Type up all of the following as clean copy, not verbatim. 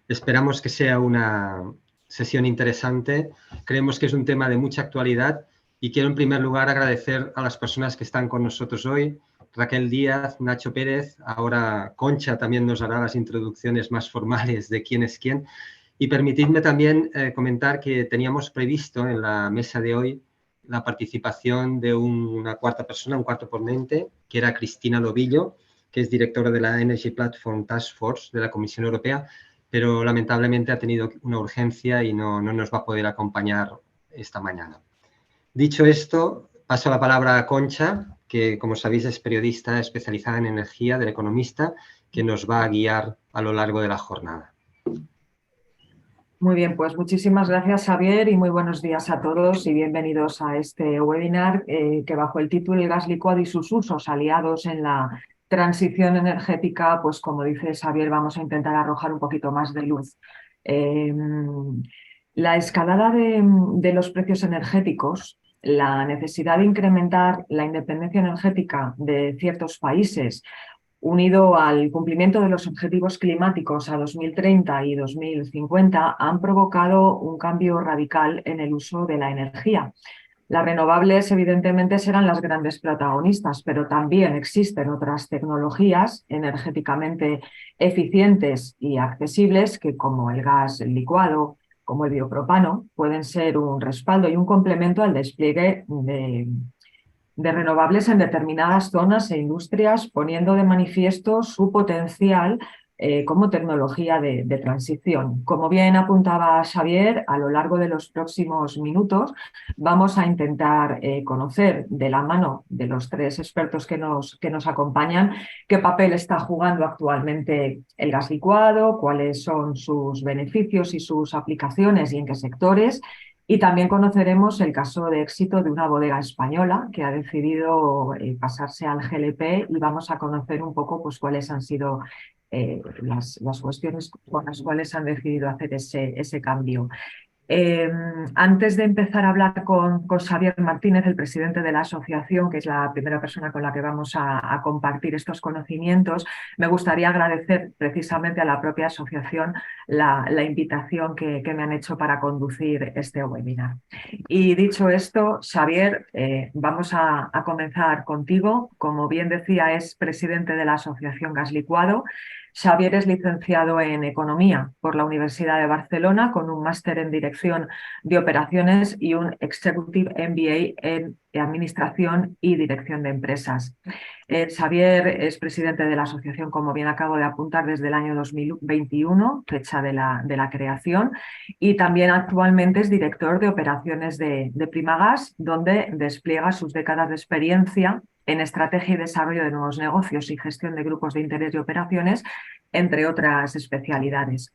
Esperamos que sea una sesión interesante. Creemos que es un tema de mucha actualidad y quiero en primer lugar agradecer a las personas que están con nosotros hoy. Raquel Díaz, Nacho Pérez, ahora Concha también nos hará las introducciones más formales de quién es quién. Y permitidme también comentar que teníamos previsto en la mesa de hoy la participación de una cuarta persona, un cuarto ponente, que era Cristina Lobillo, que es directora de la Energy Platform Task Force de la Comisión Europea, pero lamentablemente ha tenido una urgencia y no nos va a poder acompañar esta mañana. Dicho esto, paso la palabra a Concha, que como sabéis es periodista especializada en energía del Economista, que nos va a guiar a lo largo de la jornada. Muy bien, pues muchísimas gracias, Xavier, y muy buenos días a todos y bienvenidos a este webinar que bajo el título El gas licuado y sus usos aliados en la transición energética, pues como dice Xavier, vamos a intentar arrojar un poquito más de luz. La escalada de los precios energéticos, la necesidad de incrementar la independencia energética de ciertos países, unido al cumplimiento de los objetivos climáticos a 2030 y 2050, han provocado un cambio radical en el uso de la energía. Las renovables, evidentemente, serán las grandes protagonistas, pero también existen otras tecnologías energéticamente eficientes y accesibles que, como el gas licuado, como el biopropano, pueden ser un respaldo y un complemento al despliegue de renovables en determinadas zonas e industrias, poniendo de manifiesto su potencial como tecnología de transición. Como bien apuntaba Xavier, a lo largo de los próximos minutos vamos a intentar conocer de la mano de los tres expertos que nos acompañan qué papel está jugando actualmente el gas licuado, cuáles son sus beneficios y sus aplicaciones y en qué sectores. Y también conoceremos el caso de éxito de una bodega española que ha decidido pasarse al GLP y vamos a conocer un poco pues, cuáles han sido las cuestiones con las cuales han decidido hacer ese cambio. Antes de empezar a hablar con Xavier Martínez, el presidente de la asociación, que es la primera persona con la que vamos a compartir estos conocimientos, me gustaría agradecer precisamente a la propia asociación la invitación que me han hecho para conducir este webinar. Y dicho esto, Xavier, vamos a comenzar contigo. Como bien decía, es presidente de la asociación Gas Licuado. Xavier es licenciado en Economía por la Universidad de Barcelona con un máster en Dirección de Operaciones y un Executive MBA en Administración y Dirección de Empresas. Xavier es presidente de la asociación, como bien acabo de apuntar, desde el año 2021, fecha de la creación, y también actualmente es director de operaciones de Primagas, donde despliega sus décadas de experiencia en estrategia y desarrollo de nuevos negocios y gestión de grupos de interés y operaciones, entre otras especialidades.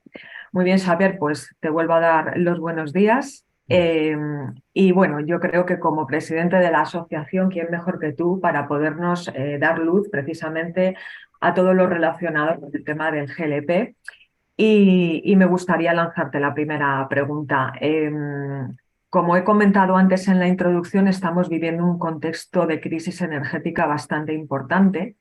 Muy bien, Xavier, pues te vuelvo a dar los buenos días. Y bueno, yo creo que como presidente de la asociación, ¿quién mejor que tú para podernos dar luz precisamente a todo lo relacionado con el tema del GLP? Y me gustaría lanzarte la primera pregunta. Como he comentado antes en la introducción, estamos viviendo un contexto de crisis energética bastante importante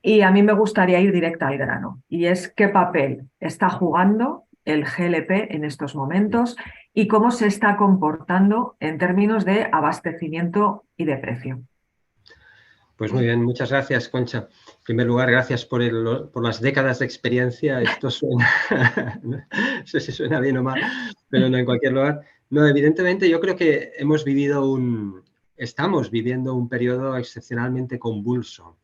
y a mí me gustaría ir directa al grano. Y es qué papel está jugando el GLP en estos momentos y cómo se está comportando en términos de abastecimiento y de precio. Pues muy bien, muchas gracias, Concha. En primer lugar, gracias por las décadas de experiencia. Esto suena, no sé si suena bien o mal, pero no en cualquier lugar. No, evidentemente yo creo que estamos viviendo un periodo excepcionalmente convulso.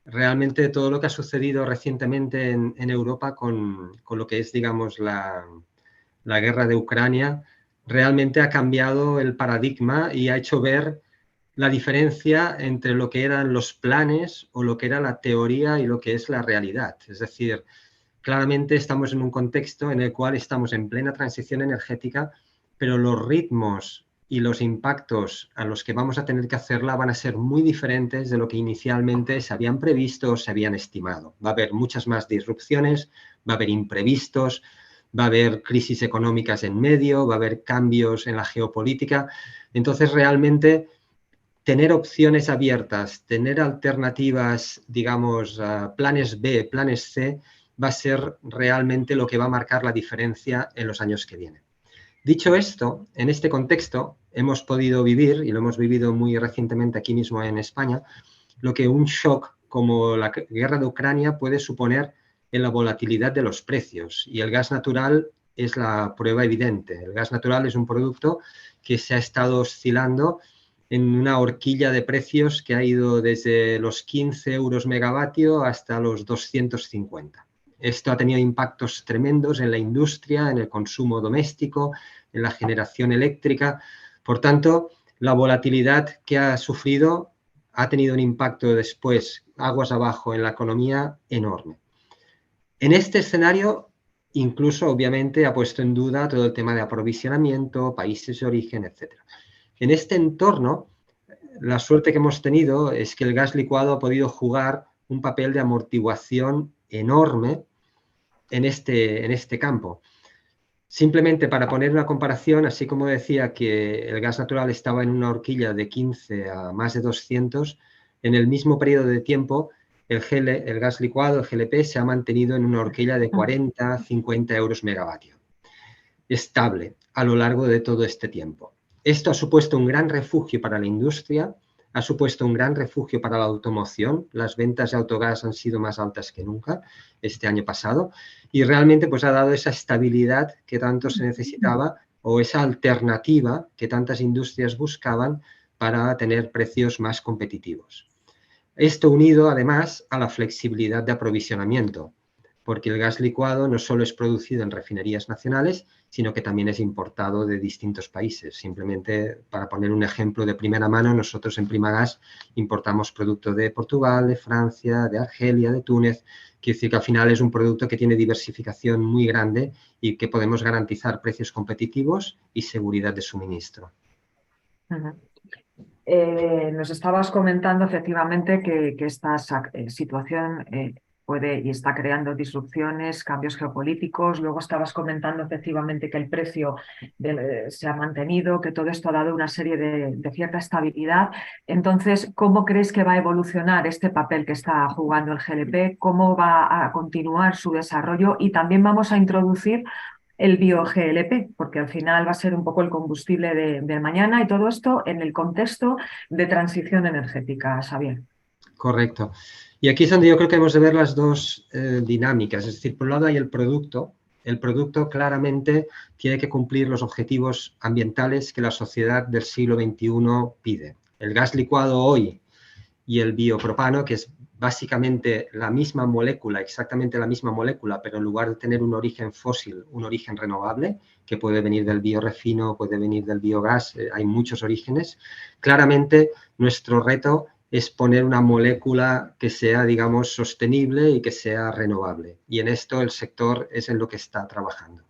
Realmente todo lo que ha sucedido recientemente en Europa con lo que es, digamos, la guerra de Ucrania, realmente ha cambiado el paradigma y ha hecho ver la diferencia entre lo que eran los planes o lo que era la teoría y lo que es la realidad. Es decir, claramente estamos en un contexto en el cual estamos en plena transición energética, pero los ritmos y los impactos a los que vamos a tener que hacerla van a ser muy diferentes de lo que inicialmente se habían previsto o se habían estimado. Va a haber muchas más disrupciones, va a haber imprevistos, va a haber crisis económicas en medio, va a haber cambios en la geopolítica. Entonces, realmente tener opciones abiertas, tener alternativas, digamos, planes B, planes C, va a ser realmente lo que va a marcar la diferencia en los años que vienen. Dicho esto, en este contexto hemos podido vivir, y lo hemos vivido muy recientemente aquí mismo en España, lo que un shock como la guerra de Ucrania puede suponer en la volatilidad de los precios. Y el gas natural es la prueba evidente. El gas natural es un producto que se ha estado oscilando en una horquilla de precios que ha ido desde los 15 euros megavatio hasta los 250. Esto ha tenido impactos tremendos en la industria, en el consumo doméstico, en la generación eléctrica. Por tanto, la volatilidad que ha sufrido ha tenido un impacto después, aguas abajo, en la economía enorme. En este escenario, incluso, obviamente, ha puesto en duda todo el tema de aprovisionamiento, países de origen, etc. En este entorno, la suerte que hemos tenido es que el gas licuado ha podido jugar un papel de amortiguación enorme en este campo. Simplemente para poner una comparación, así como decía que el gas natural estaba en una horquilla de 15 a más de 200, en el mismo periodo de tiempo el gas licuado, el GLP, se ha mantenido en una horquilla de 40, 50 euros megavatio, estable a lo largo de todo este tiempo. Esto ha supuesto un gran refugio para la industria, ha supuesto un gran refugio para la automoción. Las ventas de autogás han sido más altas que nunca este año pasado y realmente pues ha dado esa estabilidad que tanto se necesitaba o esa alternativa que tantas industrias buscaban para tener precios más competitivos. Esto unido además a la flexibilidad de aprovisionamiento, porque el gas licuado no solo es producido en refinerías nacionales, sino que también es importado de distintos países. Simplemente, para poner un ejemplo de primera mano, nosotros en Primagas importamos producto de Portugal, de Francia, de Argelia, de Túnez. Quiere decir que al final es un producto que tiene diversificación muy grande y que podemos garantizar precios competitivos y seguridad de suministro. Nos estabas comentando efectivamente que esta situación puede y está creando disrupciones, cambios geopolíticos. Luego estabas comentando efectivamente que el precio se ha mantenido, que todo esto ha dado una serie de cierta estabilidad. Entonces, ¿cómo crees que va a evolucionar este papel que está jugando el GLP? ¿Cómo va a continuar su desarrollo? Y también vamos a introducir el bio-GLP, porque al final va a ser un poco el combustible de mañana y todo esto en el contexto de transición energética, Xavier. Correcto. Y aquí es donde yo creo que hemos de ver las dos dinámicas. Es decir, por un lado hay el producto. El producto claramente tiene que cumplir los objetivos ambientales que la sociedad del siglo XXI pide. El gas licuado hoy y el biopropano, que es básicamente la misma molécula, exactamente la misma molécula, pero en lugar de tener un origen fósil, un origen renovable, que puede venir del biorefino, puede venir del biogás, hay muchos orígenes. Claramente nuestro reto es poner una molécula que sea, digamos, sostenible y que sea renovable. Y en esto el sector es en lo que está trabajando.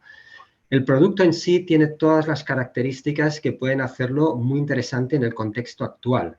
El producto en sí tiene todas las características que pueden hacerlo muy interesante en el contexto actual.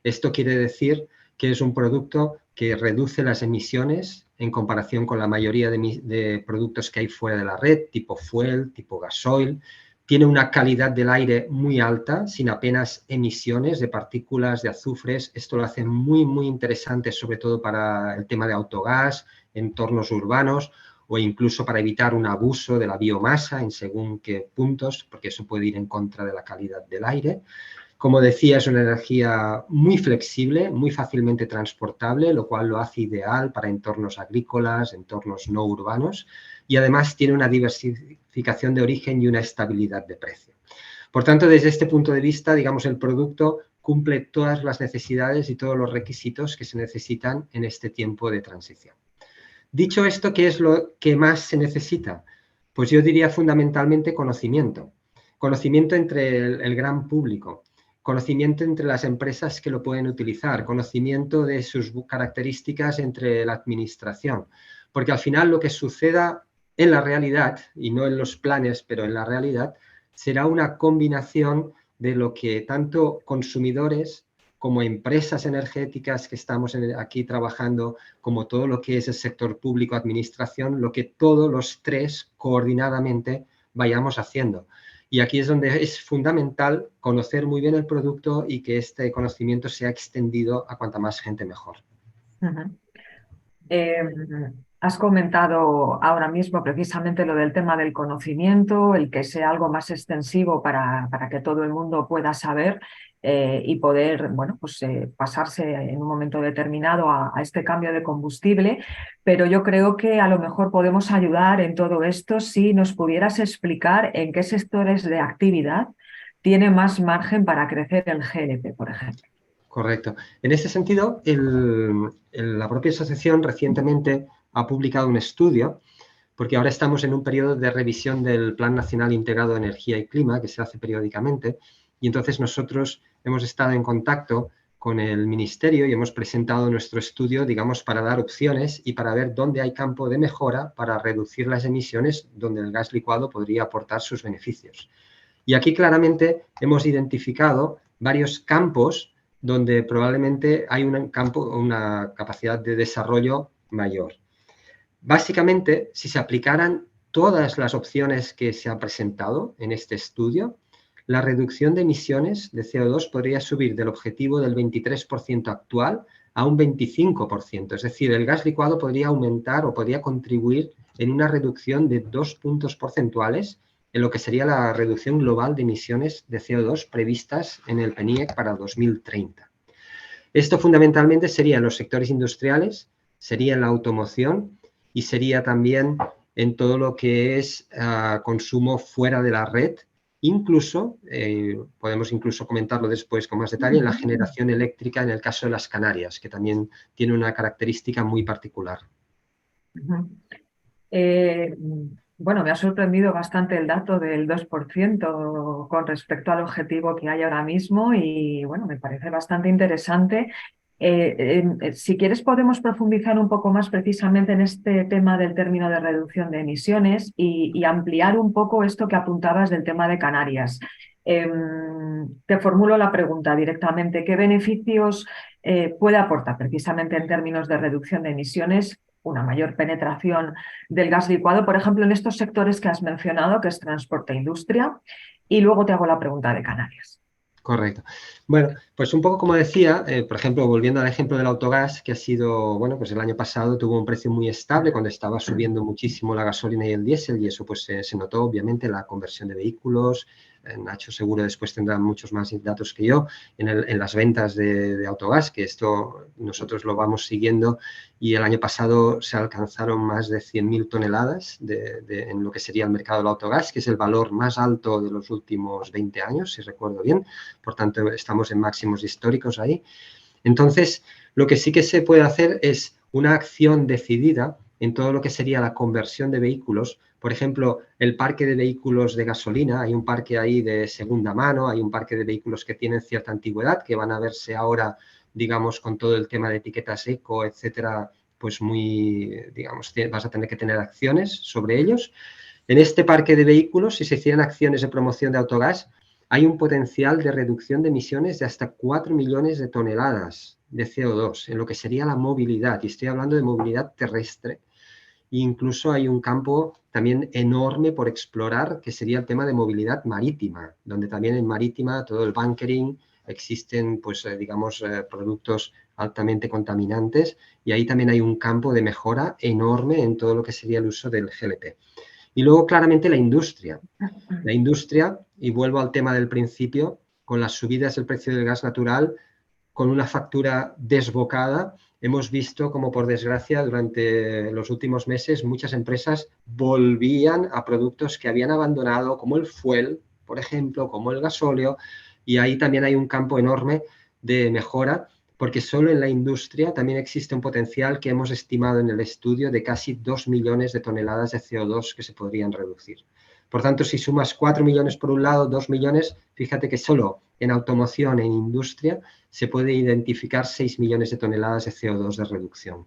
Esto quiere decir que es un producto que reduce las emisiones en comparación con la mayoría de productos que hay fuera de la red, tipo fuel, tipo gasoil. Tiene una calidad del aire muy alta, sin apenas emisiones de partículas, de azufres. Esto lo hace muy, muy interesante, sobre todo para el tema de autogás, entornos urbanos, o incluso para evitar un abuso de la biomasa en según qué puntos, porque eso puede ir en contra de la calidad del aire. Como decía, es una energía muy flexible, muy fácilmente transportable, lo cual lo hace ideal para entornos agrícolas, entornos no urbanos, y además tiene una diversificación de origen y una estabilidad de precio. Por tanto, desde este punto de vista, digamos, el producto cumple todas las necesidades y todos los requisitos que se necesitan en este tiempo de transición. Dicho esto, ¿qué es lo que más se necesita? Pues yo diría fundamentalmente conocimiento. Conocimiento entre el gran público, conocimiento entre las empresas que lo pueden utilizar, conocimiento de sus características entre la administración. Porque al final lo que suceda en la realidad, y no en los planes, pero en la realidad, será una combinación de lo que tanto consumidores como empresas energéticas que estamos aquí trabajando, como todo lo que es el sector público, administración, lo que todos los tres coordinadamente vayamos haciendo. Y aquí es donde es fundamental conocer muy bien el producto y que este conocimiento sea extendido a cuanta más gente mejor. Has comentado ahora mismo precisamente lo del tema del conocimiento, el que sea algo más extensivo para que todo el mundo pueda saber y poder, bueno, pues, pasarse en un momento determinado a este cambio de combustible. Pero yo creo que a lo mejor podemos ayudar en todo esto si nos pudieras explicar en qué sectores de actividad tiene más margen para crecer el GLP, por ejemplo. Correcto. En este sentido, la propia asociación recientemente ha publicado un estudio, porque ahora estamos en un periodo de revisión del Plan Nacional Integrado de Energía y Clima, que se hace periódicamente, y entonces nosotros hemos estado en contacto con el Ministerio y hemos presentado nuestro estudio, digamos, para dar opciones y para ver dónde hay campo de mejora para reducir las emisiones, donde el gas licuado podría aportar sus beneficios. Y aquí claramente hemos identificado varios campos donde probablemente hay una capacidad de desarrollo mayor. Básicamente, si se aplicaran todas las opciones que se han presentado en este estudio, la reducción de emisiones de CO2 podría subir del objetivo del 23% actual a un 25%. Es decir, el gas licuado podría aumentar o podría contribuir en una reducción de 2 puntos porcentuales en lo que sería la reducción global de emisiones de CO2 previstas en el PNIEC para 2030. Esto fundamentalmente sería en los sectores industriales, sería en la automoción y sería también en todo lo que es consumo fuera de la red. Incluso, podemos incluso comentarlo después con más detalle, en la generación eléctrica en el caso de las Canarias, que también tiene una característica muy particular. Eh, bueno, me ha sorprendido bastante el dato del 2% con respecto al objetivo que hay ahora mismo y bueno, me parece bastante interesante. Si quieres podemos profundizar un poco más precisamente en este tema del término de reducción de emisiones y ampliar un poco esto que apuntabas del tema de Canarias. Te formulo la pregunta directamente. ¿Qué beneficios puede aportar precisamente en términos de reducción de emisiones una mayor penetración del gas licuado, por ejemplo, en estos sectores que has mencionado, que es transporte e industria? Y luego te hago la pregunta de Canarias. Correcto. Bueno, pues un poco como decía, por ejemplo, volviendo al ejemplo del autogás, que ha sido, bueno, pues el año pasado tuvo un precio muy estable cuando estaba subiendo muchísimo la gasolina y el diésel, y eso pues se notó obviamente en la conversión de vehículos. Nacho seguro después tendrá muchos más datos que yo en las ventas de autogás, que esto nosotros lo vamos siguiendo, y el año pasado se alcanzaron más de 100.000 toneladas en lo que sería el mercado del autogás, que es el valor más alto de los últimos 20 años, si recuerdo bien. Por tanto, estamos en máximos históricos ahí. Entonces, lo que sí que se puede hacer es una acción decidida en todo lo que sería la conversión de vehículos. Por ejemplo, el parque de vehículos de gasolina, hay un parque ahí de segunda mano, hay un parque de vehículos que tienen cierta antigüedad, que van a verse ahora, digamos, con todo el tema de etiquetas eco, etcétera, pues muy, digamos, vas a tener que tener acciones sobre ellos. En este parque de vehículos, si se hicieran acciones de promoción de autogás, hay un potencial de reducción de emisiones de hasta 4 millones de toneladas de CO2 en lo que sería la movilidad, y estoy hablando de movilidad terrestre. E incluso hay un campo también enorme por explorar, que sería el tema de movilidad marítima, donde también en marítima todo el bunkering, existen, pues, digamos, productos altamente contaminantes, y ahí también hay un campo de mejora enorme en todo lo que sería el uso del GLP. Y luego, claramente, la industria. La industria, y vuelvo al tema del principio, con las subidas del precio del gas natural, con una factura desbocada, hemos visto como, por desgracia, durante los últimos meses muchas empresas volvían a productos que habían abandonado, como el fuel, por ejemplo, como el gasóleo, y ahí también hay un campo enorme de mejora, porque solo en la industria también existe un potencial que hemos estimado en el estudio de casi 2 millones de toneladas de CO2 que se podrían reducir. Por tanto, si sumas 4 millones por un lado, 2 millones, fíjate que solo en automoción, en industria, se puede identificar 6 millones de toneladas de CO2 de reducción.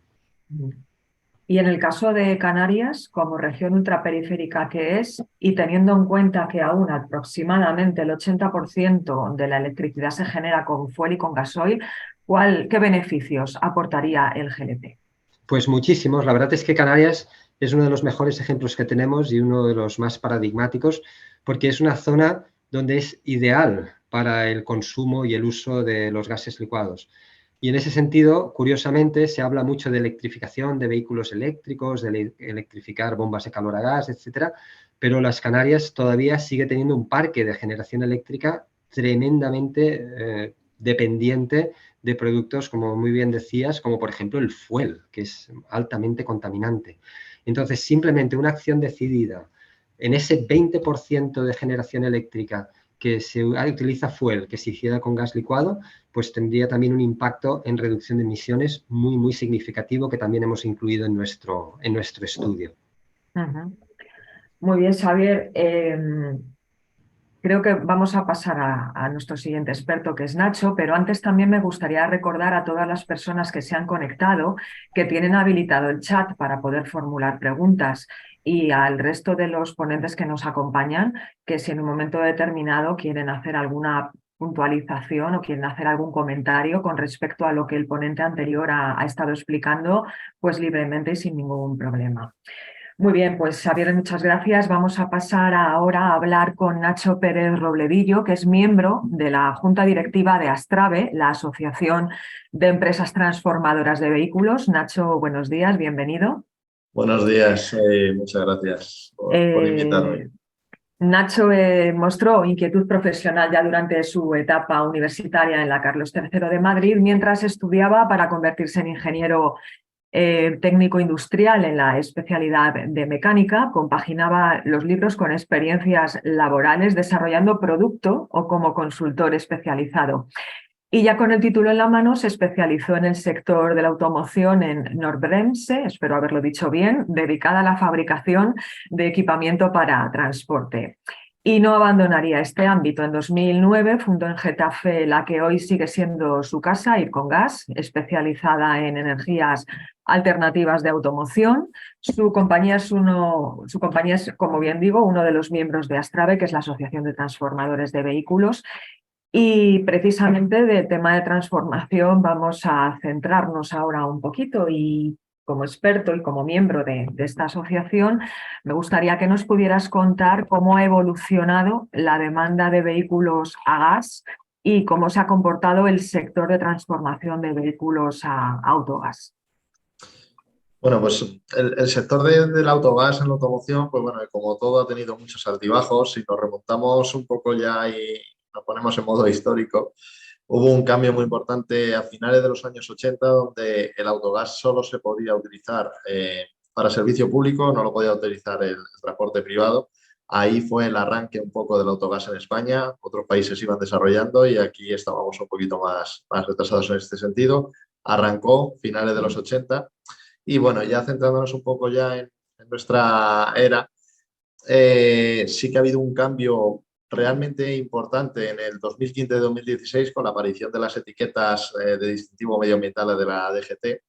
Y en el caso de Canarias, como región ultraperiférica que es, y teniendo en cuenta que aún aproximadamente el 80% de la electricidad se genera con fuel y con gasoil, ¿qué beneficios aportaría el GLP? Pues muchísimos. La verdad es que Canarias es uno de los mejores ejemplos que tenemos y uno de los más paradigmáticos, porque es una zona donde es ideal para el consumo y el uso de los gases licuados. Y en ese sentido, curiosamente, se habla mucho de electrificación de vehículos eléctricos, de electrificar bombas de calor a gas, etcétera, pero las Canarias todavía sigue teniendo un parque de generación eléctrica tremendamente dependiente de productos, como muy bien decías, como por ejemplo el fuel, que es altamente contaminante. Entonces, simplemente una acción decidida en ese 20% de generación eléctrica que se utiliza fuel, que se hiciera con gas licuado, pues tendría también un impacto en reducción de emisiones muy, muy significativo que también hemos incluido en nuestro estudio. Ujú. Muy bien, Xavier. Creo que vamos a pasar a nuestro siguiente experto, que es Nacho, pero antes también me gustaría recordar a todas las personas que se han conectado que tienen habilitado el chat para poder formular preguntas y al resto de los ponentes que nos acompañan, que si en un momento determinado quieren hacer alguna puntualización o quieren hacer algún comentario con respecto a lo que el ponente anterior ha estado explicando, pues libremente y sin ningún problema. Muy bien, pues Xavier, muchas gracias. Vamos a pasar ahora a hablar con Nacho Pérez Robledillo, que es miembro de la Junta Directiva de Astrave, la Asociación de Empresas Transformadoras de Vehículos. Nacho, buenos días, bienvenido. Buenos días, muchas gracias por invitarme. Nacho mostró inquietud profesional ya durante su etapa universitaria en la Carlos III de Madrid, mientras estudiaba para convertirse en ingeniero técnico industrial en la especialidad de mecánica. Compaginaba los libros con experiencias laborales desarrollando producto o como consultor especializado. Y ya con el título en la mano se especializó en el sector de la automoción en Knorr-Bremse, espero haberlo dicho bien, dedicada a la fabricación de equipamiento para transporte. Y no abandonaría este ámbito. En 2009 fundó en Getafe la que hoy sigue siendo su casa, Ircongas, especializada en energías alternativas de automoción. Su compañía es, como bien digo, uno de los miembros de Astrave, que es la Asociación de Transformadores de Vehículos. Y precisamente del tema de transformación vamos a centrarnos ahora un poquito y como experto y como miembro de esta asociación, me gustaría que nos pudieras contar cómo ha evolucionado la demanda de vehículos a gas y cómo se ha comportado el sector de transformación de vehículos a autogas. Bueno, pues el sector del autogás en la automoción, pues bueno, como todo ha tenido muchos altibajos. Si nos remontamos un poco ya y nos ponemos en modo histórico, hubo un cambio muy importante a finales de los años 80, donde el autogás solo se podía utilizar para servicio público, no lo podía utilizar el transporte privado. Ahí fue el arranque un poco del autogás en España. Otros países iban desarrollando y aquí estábamos un poquito más retrasados en este sentido. Arrancó finales de los 80 y bueno, ya centrándonos un poco ya en nuestra era, sí que ha habido un cambio realmente importante en el 2015-2016 con la aparición de las etiquetas de distintivo medioambiental de la DGT,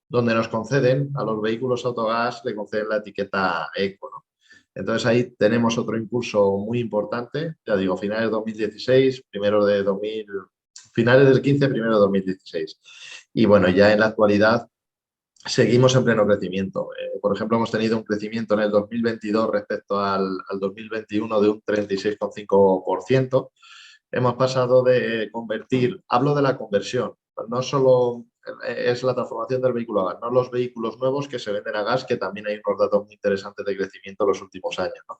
donde nos conceden a los vehículos autogás, le conceden la etiqueta eco, ¿no? Entonces ahí tenemos otro impulso muy importante, ya digo, finales de 2016, finales del 15, primero de 2016. Y bueno, ya en la actualidad seguimos en pleno crecimiento. Por ejemplo, hemos tenido un crecimiento en el 2022 respecto al 2021 de un 36,5%. Hemos pasado de convertir, hablo de la conversión, no solo es la transformación del vehículo a gas, no los vehículos nuevos que se venden a gas, que también hay unos datos muy interesantes de crecimiento en los últimos años, ¿no?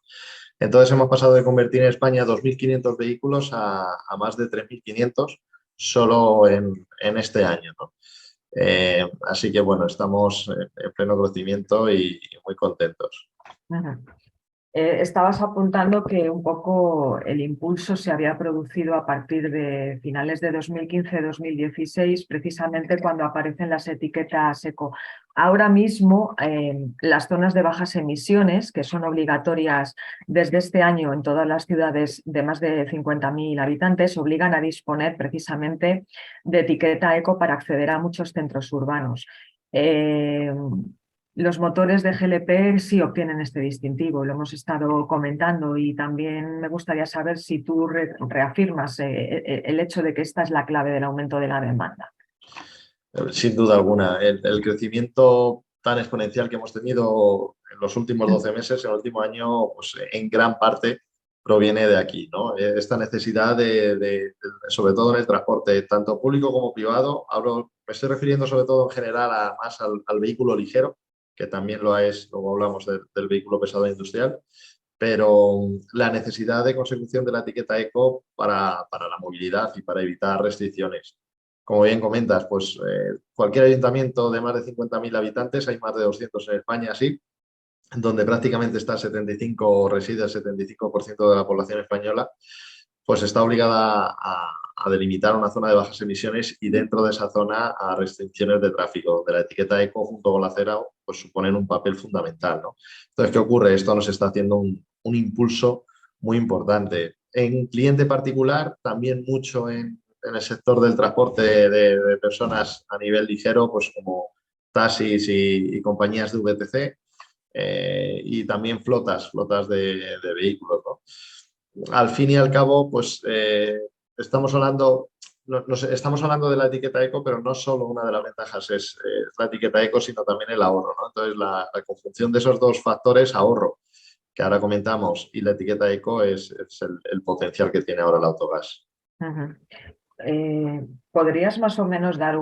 Entonces hemos pasado de convertir en España 2.500 vehículos a más de 3.500 solo en este año, ¿no? Así que bueno, estamos en pleno crecimiento y muy contentos. Ajá. Estabas apuntando que un poco el impulso se había producido a partir de finales de 2015-2016, precisamente cuando aparecen las etiquetas eco. Ahora mismo, las zonas de bajas emisiones, que son obligatorias desde este año en todas las ciudades de más de 50.000 habitantes, obligan a disponer precisamente de etiqueta eco para acceder a muchos centros urbanos. Los motores de GLP sí obtienen este distintivo, lo hemos estado comentando y también me gustaría saber si tú reafirmas el hecho de que esta es la clave del aumento de la demanda. Sin duda alguna, el crecimiento tan exponencial que hemos tenido en los últimos 12 meses, en el último año, pues en gran parte proviene de aquí, ¿no? Esta necesidad sobre todo en el transporte, tanto público como privado, me estoy refiriendo sobre todo en general más al vehículo ligero, que también lo es, luego hablamos del vehículo pesado industrial, pero la necesidad de consecución de la etiqueta eco para la movilidad y para evitar restricciones. Como bien comentas, pues cualquier ayuntamiento de más de 50.000 habitantes, hay más de 200 en España, sí, donde prácticamente está 75, reside el 75% de la población española, pues está obligada a delimitar una zona de bajas emisiones y dentro de esa zona a restricciones de tráfico, donde la etiqueta eco junto con la cera pues suponen un papel fundamental, ¿no? Entonces, ¿qué ocurre? Esto nos está haciendo un impulso muy importante. En cliente particular, también mucho en el sector del transporte de personas a nivel ligero, pues como taxis y compañías de VTC, y también flotas de vehículos, ¿no? Al fin y al cabo, pues estamos hablando, estamos hablando de la etiqueta eco, pero no solo una de las ventajas es la etiqueta eco, sino también el ahorro, ¿no? Entonces, la conjunción de esos dos factores, ahorro, que ahora comentamos, y la etiqueta eco es el potencial que tiene ahora el autogás. Ujú. ¿Podrías más o menos dar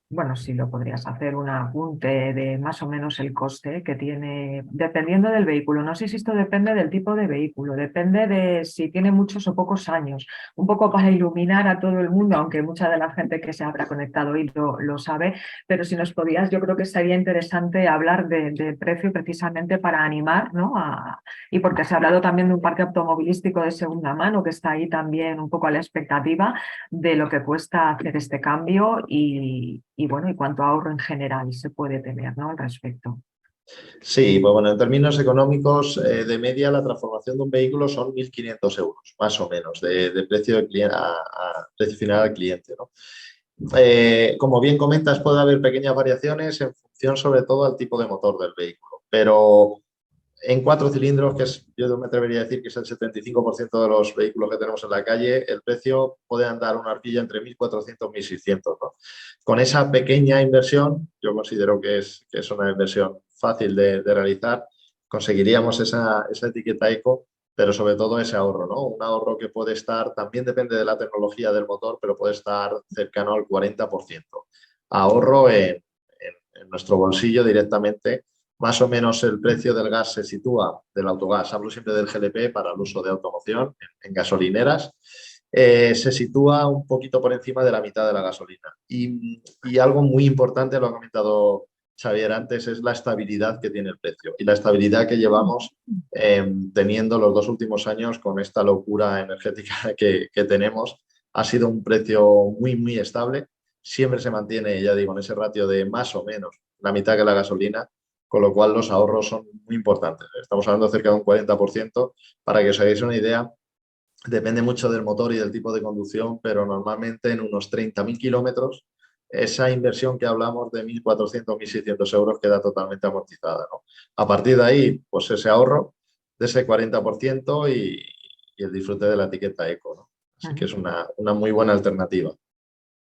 bueno, sí lo podrías hacer, un apunte de más o menos el coste que tiene, dependiendo del vehículo? No sé si esto depende del tipo de vehículo, depende de si tiene muchos o pocos años, un poco para iluminar a todo el mundo, aunque mucha de la gente que se habrá conectado hoy lo sabe, pero si nos podías, yo creo que sería interesante hablar de precio precisamente para animar, ¿no? Y porque se ha hablado también de un parque automovilístico de segunda mano que está ahí también un poco a la expectativa de lo que cuesta hacer este cambio y bueno, y cuánto ahorro en general se puede tener, ¿no? Al respecto. Sí, pues bueno, en términos económicos, de media la transformación de un vehículo son 1.500 euros, más o menos, de precio, a precio final al cliente, ¿no? Como bien comentas, puede haber pequeñas variaciones en función sobre todo al tipo de motor del vehículo, pero en 4 cilindros, yo me atrevería a decir que es el 75% de los vehículos que tenemos en la calle, el precio puede andar una horquilla entre 1.400 y 1.600, ¿no? Con esa pequeña inversión, yo considero que es una inversión fácil de realizar, conseguiríamos esa etiqueta eco, pero sobre todo ese ahorro, ¿no? Un ahorro que puede estar, también depende de la tecnología del motor, pero puede estar cercano al 40%. Ahorro en nuestro bolsillo directamente. Más o menos el precio del gas se sitúa, del autogás, hablo siempre del GLP para el uso de automoción en gasolineras, se sitúa un poquito por encima de la mitad de la gasolina. Y algo muy importante, lo ha comentado Xavier antes, es la estabilidad que tiene el precio y la estabilidad que llevamos teniendo los 2 últimos años con esta locura energética que tenemos. Ha sido un precio muy, muy estable. Siempre se mantiene, ya digo, en ese ratio de más o menos la mitad que la gasolina, con lo cual los ahorros son muy importantes. Estamos hablando de cerca de un 40%. Para que os hagáis una idea, depende mucho del motor y del tipo de conducción, pero normalmente en unos 30.000 kilómetros, esa inversión que hablamos de 1.400, 1.600 euros queda totalmente amortizada, ¿no? A partir de ahí, pues ese ahorro de ese 40% y el disfrute de la etiqueta eco, ¿no? Así que es una muy buena alternativa.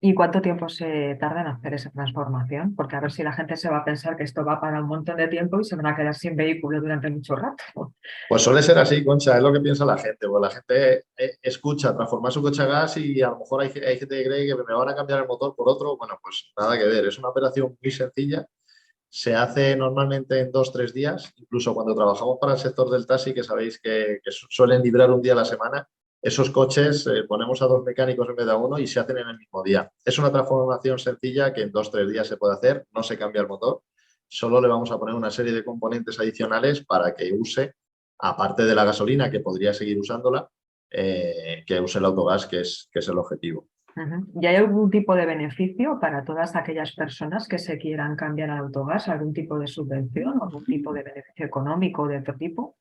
¿Y cuánto tiempo se tarda en hacer esa transformación? Porque a ver si la gente se va a pensar que esto va para un montón de tiempo y se van a quedar sin vehículo durante mucho rato. Pues suele ser así, Concha, es lo que piensa la gente. Pues la gente escucha transformar su coche a gas y a lo mejor hay gente que cree que me van a cambiar el motor por otro. Bueno, pues nada que ver, es una operación muy sencilla. Se hace normalmente en 2 o 3 días, incluso cuando trabajamos para el sector del taxi, que sabéis que suelen librar un día a la semana, esos coches ponemos a 2 mecánicos en vez de a uno y se hacen en el mismo día. Es una transformación sencilla que en 2 o 3 días se puede hacer, no se cambia el motor, solo le vamos a poner una serie de componentes adicionales para que use, aparte de la gasolina, que podría seguir usándola, que use el autogás, que es el objetivo. ¿Y hay algún tipo de beneficio para todas aquellas personas que se quieran cambiar al autogás? ¿Algún tipo de subvención o algún tipo de beneficio económico de otro tipo?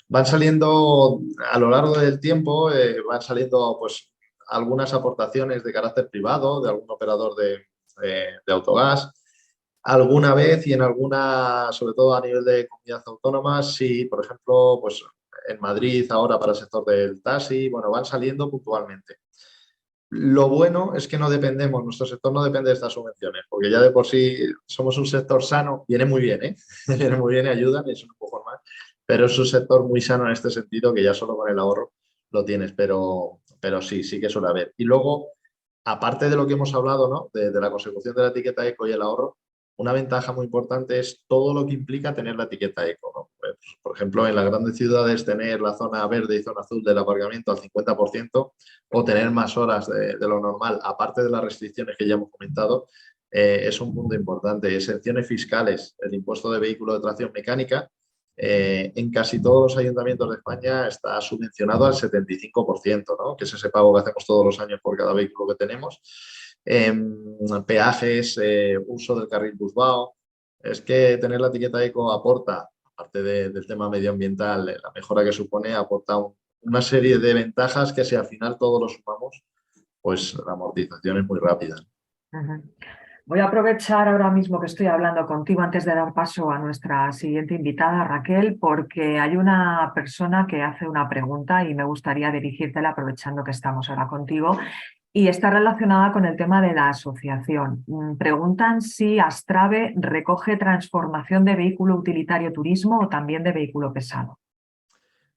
Van saliendo a lo largo del tiempo, van saliendo pues algunas aportaciones de carácter privado de algún operador de autogás. Alguna vez y en alguna, sobre todo a nivel de comunidad autónoma, sí, por ejemplo, pues en Madrid ahora para el sector del taxi, bueno, van saliendo puntualmente. Lo bueno es que no dependemos, nuestro sector no depende de estas subvenciones, porque ya de por sí somos un sector sano, viene muy bien, ¿eh? Viene muy bien y ayudan, es un poco más, pero es un sector muy sano en este sentido que ya solo con el ahorro lo tienes, pero sí que suele haber. Y luego, aparte de lo que hemos hablado, ¿no? De la consecución de la etiqueta eco y el ahorro, una ventaja muy importante es todo lo que implica tener la etiqueta eco, ¿no? Pues, por ejemplo, en las grandes ciudades tener la zona verde y zona azul del aparcamiento al 50% o tener más horas de lo normal, aparte de las restricciones que ya hemos comentado, es un punto importante. Exenciones fiscales, el impuesto de vehículo de tracción mecánica, en casi todos los ayuntamientos de España está subvencionado al 75%, ¿no? Que es ese pago que hacemos todos los años por cada vehículo que tenemos. Peajes, uso del carril busbao. Es que tener la etiqueta eco aporta, aparte del tema medioambiental, la mejora que supone, aporta una serie de ventajas que si al final todos lo sumamos, pues la amortización es muy rápida. Ujú. Voy a aprovechar ahora mismo que estoy hablando contigo antes de dar paso a nuestra siguiente invitada, Raquel, porque hay una persona que hace una pregunta y me gustaría dirigírtela aprovechando que estamos ahora contigo y está relacionada con el tema de la asociación. Preguntan si Astrave recoge transformación de vehículo utilitario turismo o también de vehículo pesado.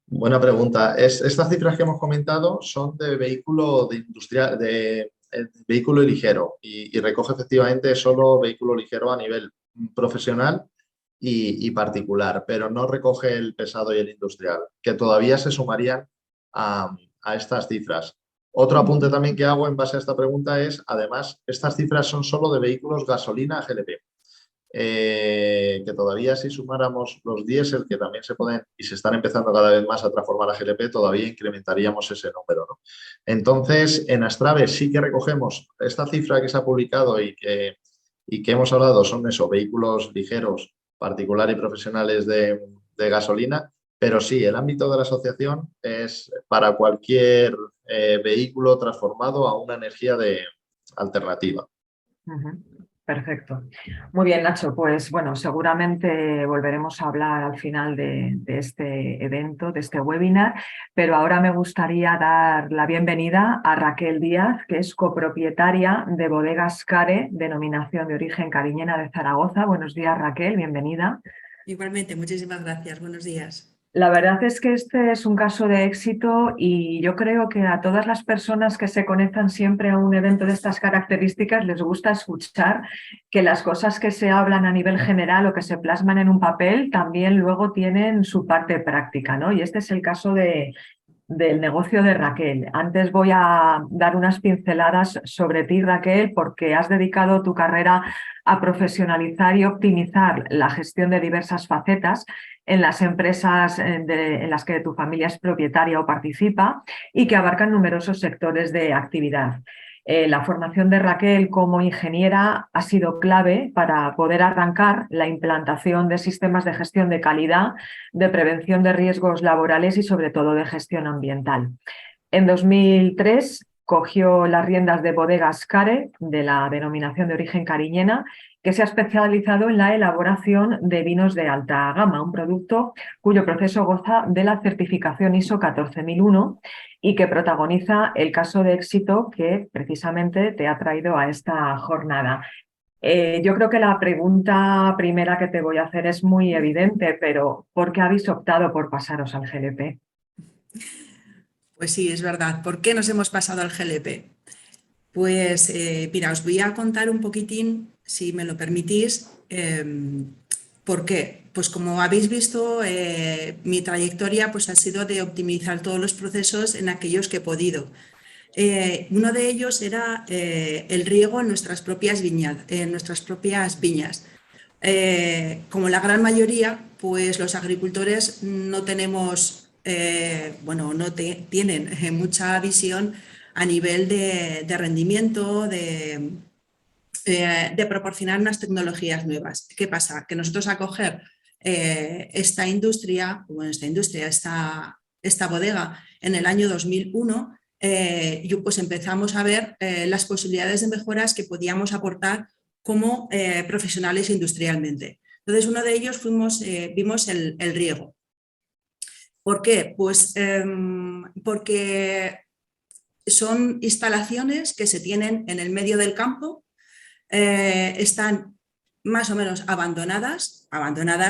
Buena pregunta. Estas cifras que hemos comentado son de vehículo de industrial, de vehículo ligero y recoge efectivamente solo vehículo ligero a nivel profesional y particular, pero no recoge el pesado y el industrial, que todavía se sumarían a estas cifras. Otro apunte también que hago en base a esta pregunta es, además, estas cifras son solo de vehículos gasolina GLP. Que todavía si sumáramos los diésel que también se pueden y se están empezando cada vez más a transformar a GLP, todavía incrementaríamos ese número, ¿no? Entonces, en Astrave sí que recogemos esta cifra que se ha publicado y que hemos hablado, son eso, vehículos ligeros, particular y profesionales de gasolina, pero sí, el ámbito de la asociación es para cualquier vehículo transformado a una energía alternativa. Perfecto. Muy bien, Nacho. Pues bueno, seguramente volveremos a hablar al final de este evento, de este webinar, pero ahora me gustaría dar la bienvenida a Raquel Díaz, que es copropietaria de Bodegas Care, denominación de origen cariñena de Zaragoza. Buenos días, Raquel, bienvenida. Igualmente, muchísimas gracias. Buenos días. La verdad es que este es un caso de éxito y yo creo que a todas las personas que se conectan siempre a un evento de estas características les gusta escuchar que las cosas que se hablan a nivel general o que se plasman en un papel también luego tienen su parte práctica, ¿no? Y este es el caso del negocio de Raquel. Antes voy a dar unas pinceladas sobre ti, Raquel, porque has dedicado tu carrera a profesionalizar y optimizar la gestión de diversas facetas en las empresas en las que tu familia es propietaria o participa y que abarcan numerosos sectores de actividad. La formación de Raquel como ingeniera ha sido clave para poder arrancar la implantación de sistemas de gestión de calidad, de prevención de riesgos laborales y sobre todo de gestión ambiental. En 2003 cogió las riendas de Bodegas Care, de la denominación de origen cariñena, que se ha especializado en la elaboración de vinos de alta gama, un producto cuyo proceso goza de la certificación ISO 14001 y que protagoniza el caso de éxito que precisamente te ha traído a esta jornada. Yo creo que la pregunta primera que te voy a hacer es muy evidente, pero ¿por qué habéis optado por pasaros al GLP? Pues sí, es verdad. ¿Por qué nos hemos pasado al GLP? Pues mira, os voy a contar un poquitín, si me lo permitís, ¿por qué? Pues como habéis visto, mi trayectoria pues, ha sido de optimizar todos los procesos en aquellos que he podido. Uno de ellos era el riego en nuestras propias viñas. Como la gran mayoría, pues los agricultores no tenemos, tienen mucha visión a nivel de rendimiento, de proporcionar unas tecnologías nuevas. ¿Qué pasa? Que nosotros a coger esta bodega en el año 2001, pues empezamos a ver las posibilidades de mejoras que podíamos aportar como profesionales industrialmente. Entonces, uno de ellos vimos el riego. ¿Por qué? Pues porque son instalaciones que se tienen en el medio del campo, están más o menos abandonadas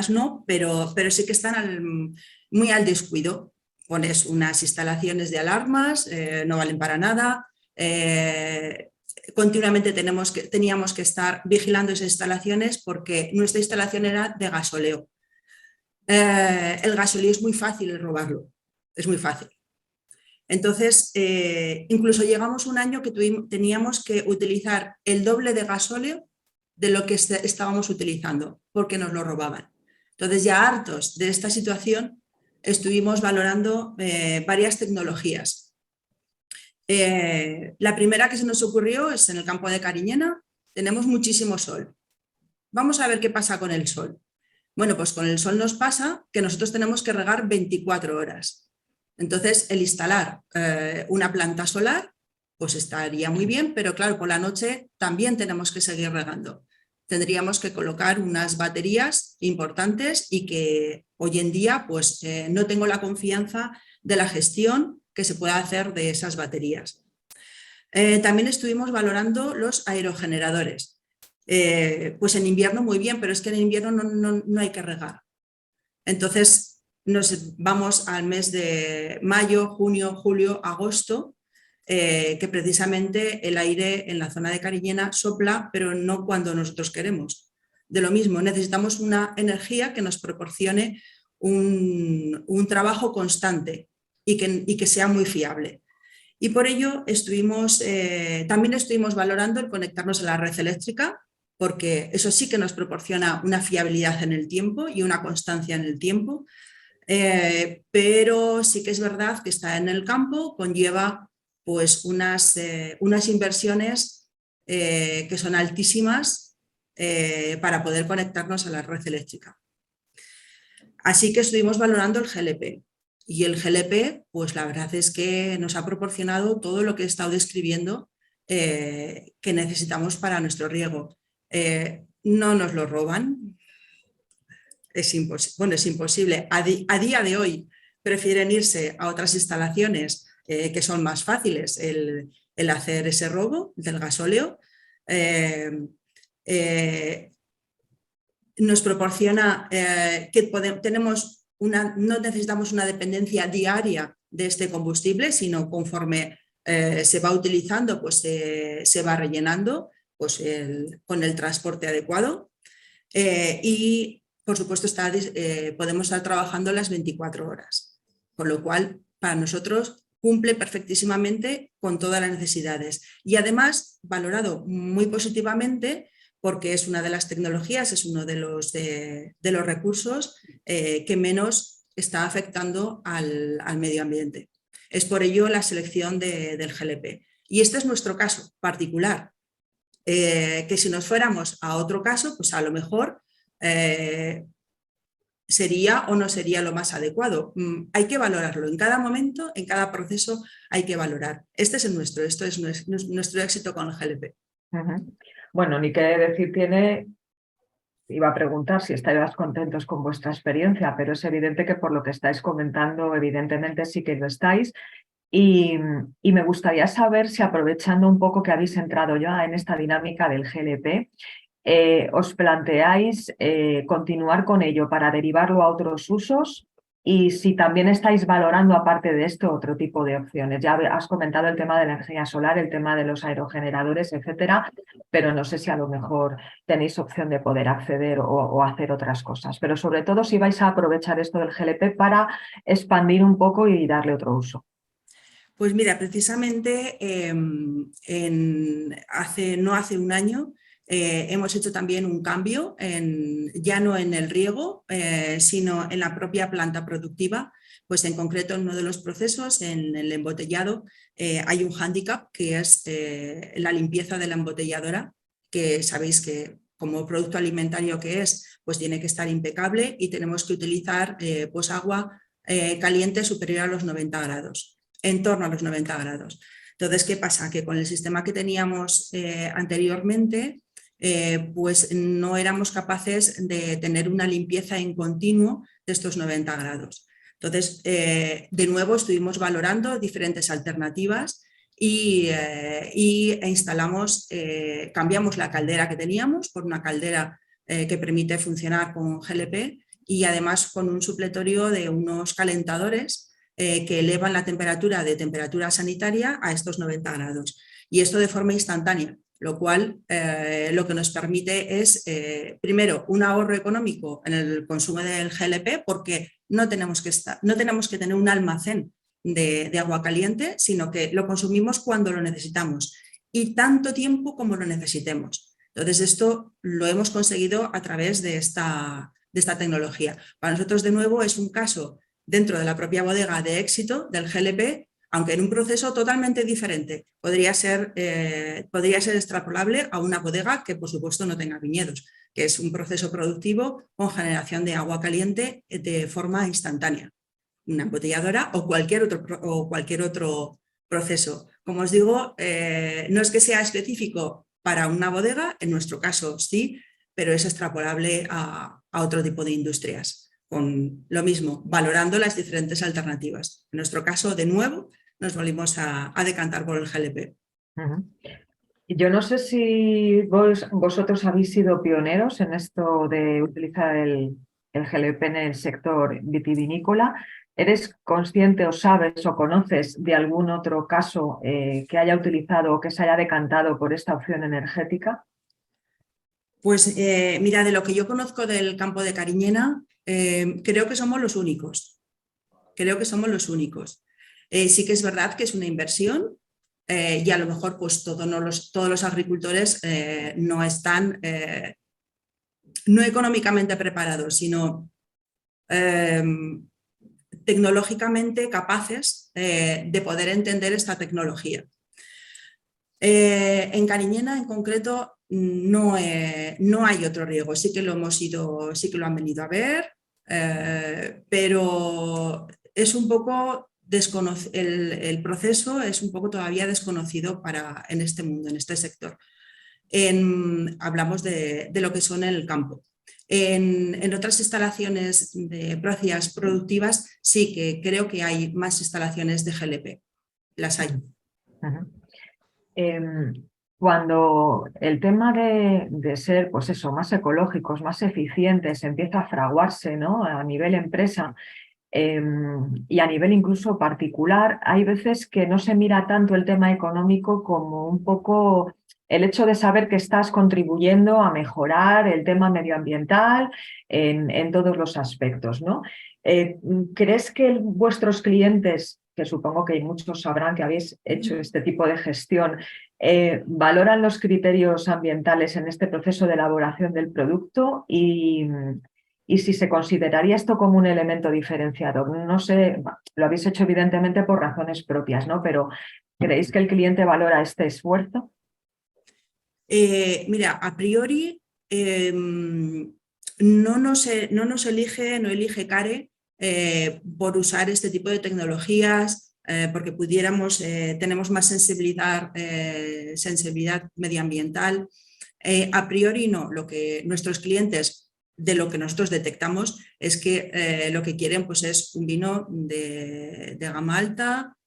no, pero sí que están muy al descuido. Pones unas instalaciones de alarmas, no valen para nada, continuamente teníamos que estar vigilando esas instalaciones porque nuestra instalación era de gasóleo. El gasóleo es muy fácil de robarlo, es muy fácil. Entonces, incluso llegamos un año que teníamos que utilizar el doble de gasóleo de lo que estábamos utilizando, porque nos lo robaban. Entonces, ya hartos de esta situación, estuvimos valorando varias tecnologías. La primera que se nos ocurrió es en el campo de Cariñena, tenemos muchísimo sol. Vamos a ver qué pasa con el sol. Bueno, pues con el sol nos pasa que nosotros tenemos que regar 24 horas. Entonces, el instalar una planta solar, pues estaría muy bien, pero claro, por la noche también tenemos que seguir regando. Tendríamos que colocar unas baterías importantes y que hoy en día pues no tengo la confianza de la gestión que se pueda hacer de esas baterías. También estuvimos valorando los aerogeneradores. Pues en invierno muy bien, pero es que en invierno no hay que regar. Entonces, nos vamos al mes de mayo, junio, julio, agosto, que precisamente el aire en la zona de Cariñena sopla, pero no cuando nosotros queremos. De lo mismo, necesitamos una energía que nos proporcione un trabajo constante y que sea muy fiable. Y por ello también estuvimos valorando el conectarnos a la red eléctrica, porque eso sí que nos proporciona una fiabilidad en el tiempo y una constancia en el tiempo. Pero sí que es verdad que estar en el campo conlleva pues unas inversiones que son altísimas para poder conectarnos a la red eléctrica. Así que estuvimos valorando el GLP y el GLP pues la verdad es que nos ha proporcionado todo lo que he estado describiendo que necesitamos para nuestro riego. No nos lo roban. Es imposible. A día de hoy prefieren irse a otras instalaciones que son más fáciles el hacer ese robo del gasóleo. Nos proporciona que no necesitamos una dependencia diaria de este combustible, sino conforme se va utilizando, pues se va rellenando pues con el transporte adecuado. Y por supuesto podemos estar trabajando las 24 horas, con lo cual para nosotros cumple perfectísimamente con todas las necesidades y además valorado muy positivamente porque es una de las tecnologías, es uno de los recursos que menos está afectando al medio ambiente. Es por ello la selección del GLP. Y este es nuestro caso particular, que si nos fuéramos a otro caso, pues a lo mejor sería o no sería lo más adecuado. Hay que valorarlo. En cada momento, en cada proceso hay que valorar. Este es el nuestro, esto es nuestro éxito con el GLP. Bueno, ni qué decir tiene, iba a preguntar si estáis contentos con vuestra experiencia, pero es evidente que por lo que estáis comentando, evidentemente sí que lo estáis. Y me gustaría saber si, aprovechando un poco que habéis entrado ya en esta dinámica del GLP, ¿os planteáis continuar con ello para derivarlo a otros usos? Y si también estáis valorando, aparte de esto, otro tipo de opciones. Ya has comentado el tema de la energía solar, el tema de los aerogeneradores, etcétera, pero no sé si a lo mejor tenéis opción de poder acceder o hacer otras cosas. Pero sobre todo si vais a aprovechar esto del GLP para expandir un poco y darle otro uso. Pues mira, precisamente no hace un año hemos hecho también un cambio, ya no en el riego, sino en la propia planta productiva. Pues en concreto en uno de los procesos, en el embotellado, hay un hándicap que es la limpieza de la embotelladora, que sabéis que como producto alimentario que es, pues tiene que estar impecable y tenemos que utilizar pues agua caliente superior a los 90 grados, en torno a los 90 grados. Entonces, ¿qué pasa? Que con el sistema que teníamos anteriormente, pues no éramos capaces de tener una limpieza en continuo de estos 90 grados. Entonces, de nuevo estuvimos valorando diferentes alternativas e instalamos, cambiamos la caldera que teníamos por una caldera que permite funcionar con GLP y además con un supletorio de unos calentadores que elevan la temperatura de temperatura sanitaria a estos 90 grados. Y esto de forma instantánea, lo cual lo que nos permite es, primero, un ahorro económico en el consumo del GLP, porque no tenemos que tener un almacén de agua caliente, sino que lo consumimos cuando lo necesitamos y tanto tiempo como lo necesitemos. Entonces, esto lo hemos conseguido a través de esta tecnología. Para nosotros, de nuevo, es un caso dentro de la propia bodega de éxito del GLP, aunque en un proceso totalmente diferente. Podría ser extrapolable a una bodega que, por supuesto, no tenga viñedos, que es un proceso productivo con generación de agua caliente de forma instantánea, una embotelladora o cualquier otro proceso. Como os digo, no es que sea específico para una bodega, en nuestro caso sí, pero es extrapolable a otro tipo de industrias, con lo mismo, valorando las diferentes alternativas. En nuestro caso, de nuevo, nos volvimos a decantar por el GLP. Yo no sé si vosotros habéis sido pioneros en esto de utilizar el GLP en el sector vitivinícola. ¿Eres consciente o sabes o conoces de algún otro caso que haya utilizado o que se haya decantado por esta opción energética? Pues mira, de lo que yo conozco del campo de Cariñena, creo que somos los únicos. Sí que es verdad que es una inversión y a lo mejor pues todos los agricultores no están no económicamente preparados, sino tecnológicamente capaces de poder entender esta tecnología. En Cariñena en concreto no hay otro riego, sí que lo han venido a ver, pero es un poco el proceso es un poco todavía desconocido en este mundo, en este sector. Hablamos de lo que son en el campo. En otras instalaciones de procesos productivas sí que creo que hay más instalaciones de GLP, las hay. Cuando el tema de ser, pues eso, más ecológicos, más eficientes, empieza a fraguarse, ¿no?, a nivel empresa y a nivel incluso particular, hay veces que no se mira tanto el tema económico como un poco el hecho de saber que estás contribuyendo a mejorar el tema medioambiental en todos los aspectos, ¿no? ¿Crees que vuestros clientes, que supongo que muchos sabrán que habéis hecho este tipo de gestión, valoran los criterios ambientales en este proceso de elaboración del producto y si se consideraría esto como un elemento diferenciador? No sé, lo habéis hecho evidentemente por razones propias, ¿no? Pero ¿creéis que el cliente valora este esfuerzo? Mira, a priori no elige CARE por usar este tipo de tecnologías porque tenemos más sensibilidad medioambiental. A priori no, lo que nuestros clientes, de lo que nosotros detectamos, es que lo que quieren pues, es un vino de gama alta,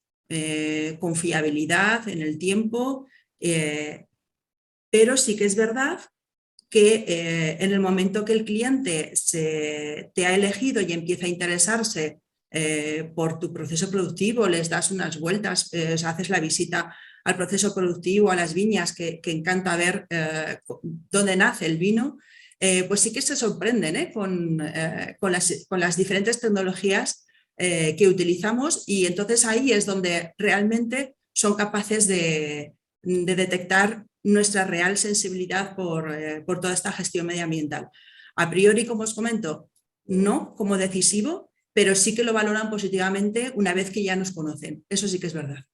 con fiabilidad en el tiempo, pero sí que es verdad que en el momento que el cliente te ha elegido y empieza a interesarse por tu proceso productivo, les das unas vueltas, haces la visita al proceso productivo, a las viñas, que encanta ver dónde nace el vino, pues sí que se sorprenden con las diferentes tecnologías que utilizamos, y entonces ahí es donde realmente son capaces de detectar nuestra real sensibilidad por toda esta gestión medioambiental. A priori, como os comento, no como decisivo, pero sí que lo valoran positivamente una vez que ya nos conocen. Eso sí que es verdad.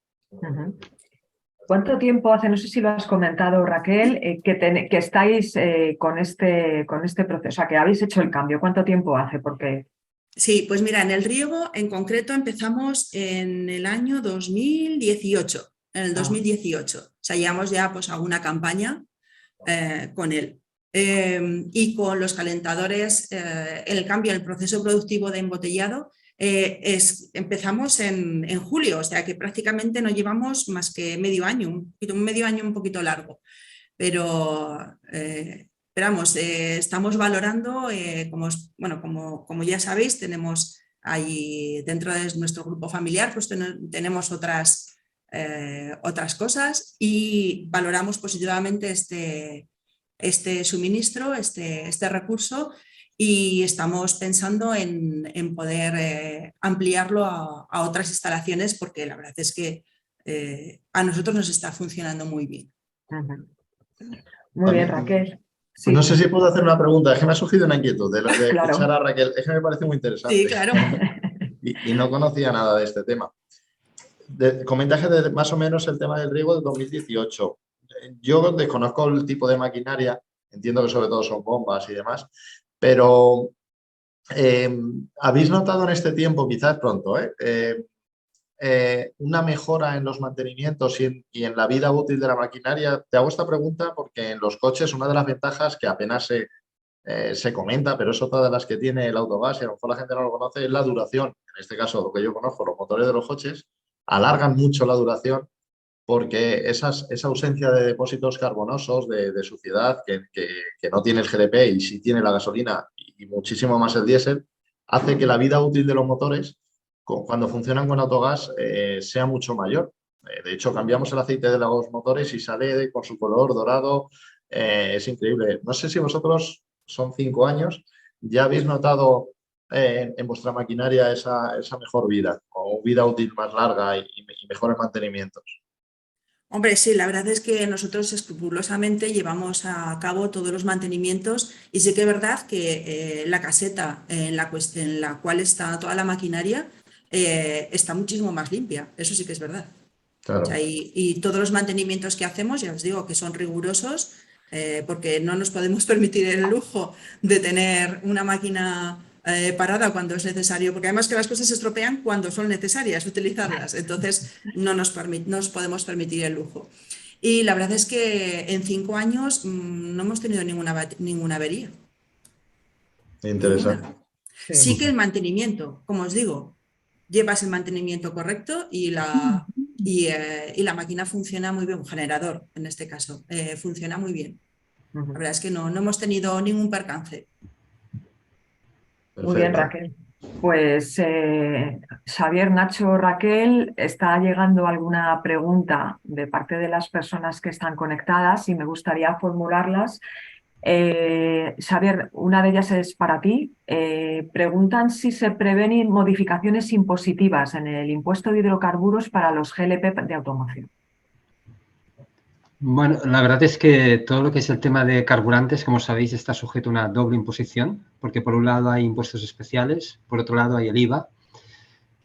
¿Cuánto tiempo hace, no sé si lo has comentado, Raquel, que estáis con este proceso, o sea, que habéis hecho el cambio? ¿Cuánto tiempo hace? Porque... Sí, pues mira, en el riego en concreto empezamos en el año 2018. En el 2018, o sea, llevamos ya pues alguna campaña con él. Y con los calentadores, el cambio en el proceso productivo de embotellado, empezamos en julio, o sea que prácticamente no llevamos más que medio año un poquito largo, pero Esperamos, estamos valorando, como ya sabéis, tenemos ahí dentro de nuestro grupo familiar, pues tenemos otras cosas y valoramos positivamente este suministro, este recurso, y estamos pensando en poder ampliarlo a otras instalaciones, porque la verdad es que a nosotros nos está funcionando muy bien. Muy bien, Raquel. Pues Sí. no sé si puedo hacer una pregunta, es que me ha surgido una inquietud de Claro. escuchar a Raquel, es que me parece muy interesante. Sí, claro. Y no conocía nada de este tema. Comentaje de más o menos el tema del riego de 2018. Yo desconozco el tipo de maquinaria, entiendo que sobre todo son bombas y demás, pero ¿habéis notado en este tiempo, quizás pronto, una mejora en los mantenimientos y en la vida útil de la maquinaria? Te hago esta pregunta porque en los coches una de las ventajas que apenas se comenta, pero es otra de las que tiene el autogás y a lo mejor la gente no lo conoce, es la duración. En este caso, lo que yo conozco, los motores de los coches alargan mucho la duración porque esa ausencia de depósitos carbonosos, de suciedad que no tiene el GLP y sí tiene la gasolina y muchísimo más el diésel, hace que la vida útil de los motores, cuando funcionan con autogás, sea mucho mayor. De hecho, cambiamos el aceite de los motores y sale con su color dorado. Es increíble. No sé si vosotros, son 5 años, ya habéis notado en vuestra maquinaria esa mejor vida o vida útil más larga y mejores mantenimientos. Hombre, sí, la verdad es que nosotros escrupulosamente llevamos a cabo todos los mantenimientos, y sí que es verdad que la caseta en la cual está toda la maquinaria está muchísimo más limpia, eso sí que es verdad. Claro. O sea, y todos los mantenimientos que hacemos, ya os digo, que son rigurosos, porque no nos podemos permitir el lujo de tener una máquina parada cuando es necesario, porque además que las cosas se estropean cuando son necesarias utilizarlas, entonces no nos podemos permitir el lujo. Y la verdad es que en 5 años no hemos tenido ninguna avería. Interesante. Ninguna. Sí que el mantenimiento, como os digo, llevas el mantenimiento correcto y la máquina funciona muy bien, un generador en este caso, funciona muy bien. La verdad es que no hemos tenido ningún percance. Perfecto. Muy bien, Raquel. Pues Xavier, Nacho, Raquel, está llegando alguna pregunta de parte de las personas que están conectadas y me gustaría formularlas. Xavier, una de ellas es para ti. Preguntan si se prevén modificaciones impositivas en el impuesto de hidrocarburos para los GLP de automoción. Bueno, la verdad es que todo lo que es el tema de carburantes, como sabéis, está sujeto a una doble imposición, porque por un lado hay impuestos especiales, por otro lado hay el IVA.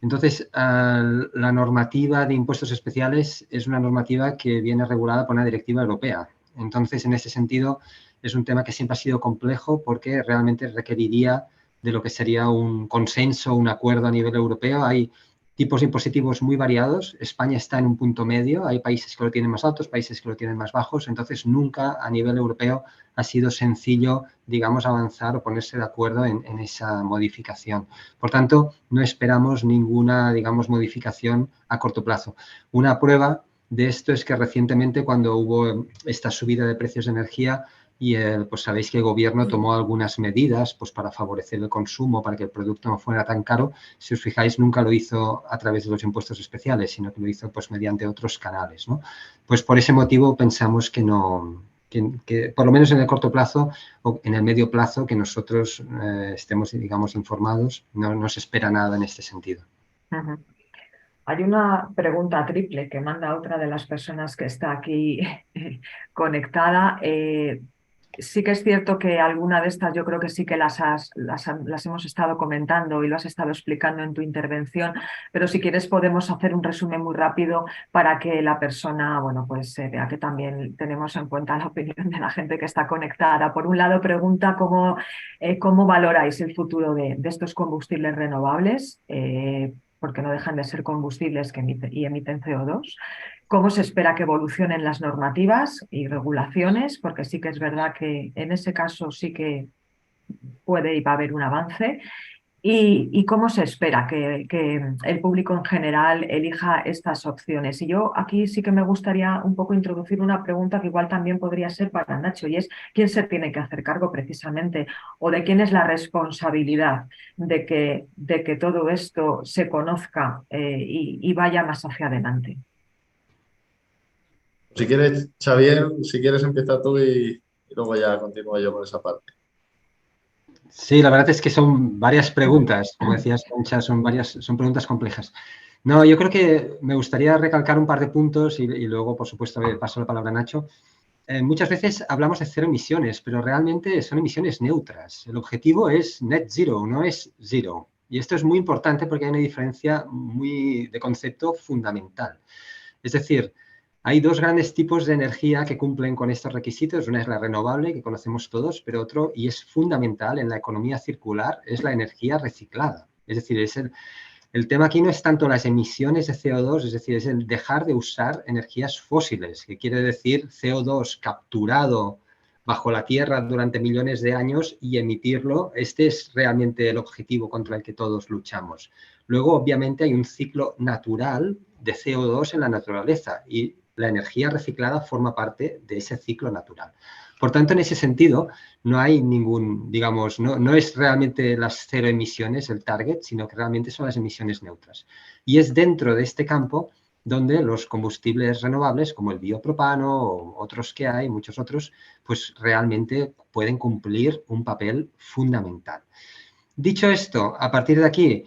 Entonces, la normativa de impuestos especiales es una normativa que viene regulada por una directiva europea. Entonces, en ese sentido, es un tema que siempre ha sido complejo porque realmente requeriría de lo que sería un consenso, un acuerdo a nivel europeo. Hay tipos impositivos muy variados. España está en un punto medio. Hay países que lo tienen más altos, países que lo tienen más bajos. Entonces, nunca a nivel europeo ha sido sencillo, digamos, avanzar o ponerse de acuerdo en esa modificación. Por tanto, no esperamos ninguna, digamos, modificación a corto plazo. Una prueba de esto es que recientemente, cuando hubo esta subida de precios de energía, y pues sabéis que el gobierno tomó algunas medidas pues para favorecer el consumo, para que el producto no fuera tan caro. Si os fijáis, nunca lo hizo a través de los impuestos especiales, sino que lo hizo pues mediante otros canales, ¿no? Pues por ese motivo pensamos que no, que por lo menos en el corto plazo o en el medio plazo, que nosotros estemos, digamos, informados, no se espera nada en este sentido. Hay una pregunta triple que manda otra de las personas que está aquí conectada. Sí que es cierto que alguna de estas yo creo que sí que las hemos estado comentando y lo has estado explicando en tu intervención, pero si quieres podemos hacer un resumen muy rápido para que la persona, bueno, pues vea que también tenemos en cuenta la opinión de la gente que está conectada. Por un lado, pregunta cómo valoráis el futuro de estos combustibles renovables, porque no dejan de ser combustibles que emiten CO2. ¿Cómo se espera que evolucionen las normativas y regulaciones? Porque sí que es verdad que en ese caso sí que puede y va a haber un avance. ¿Y cómo se espera que el público en general elija estas opciones? Y yo aquí sí que me gustaría un poco introducir una pregunta que igual también podría ser para Nacho, y es ¿quién se tiene que hacer cargo precisamente o de quién es la responsabilidad de que todo esto se conozca y vaya más hacia adelante? Si quieres, Xavier, si quieres empieza tú y luego ya continúo yo con esa parte. Sí, la verdad es que son varias preguntas, como decías, Concha, son preguntas complejas. No, yo creo que me gustaría recalcar un par de puntos y luego, por supuesto, le paso la palabra a Nacho. Muchas veces hablamos de cero emisiones, pero realmente son emisiones neutras. El objetivo es net zero, no es zero. Y esto es muy importante porque hay una diferencia de concepto fundamental. Es decir, hay dos grandes tipos de energía que cumplen con estos requisitos. Una es la renovable, que conocemos todos, pero otro, y es fundamental en la economía circular, es la energía reciclada. Es decir, el tema aquí no es tanto las emisiones de CO2, es decir, es el dejar de usar energías fósiles, que quiere decir CO2 capturado bajo la tierra durante millones de años y emitirlo. Este es realmente el objetivo contra el que todos luchamos. Luego, obviamente, hay un ciclo natural de CO2 en la naturaleza y la energía reciclada forma parte de ese ciclo natural. Por tanto, en ese sentido, no hay ningún, digamos, no es realmente las cero emisiones el target, sino que realmente son las emisiones neutras. Y es dentro de este campo donde los combustibles renovables, como el biopropano o otros que hay, muchos otros, pues realmente pueden cumplir un papel fundamental. Dicho esto, a partir de aquí,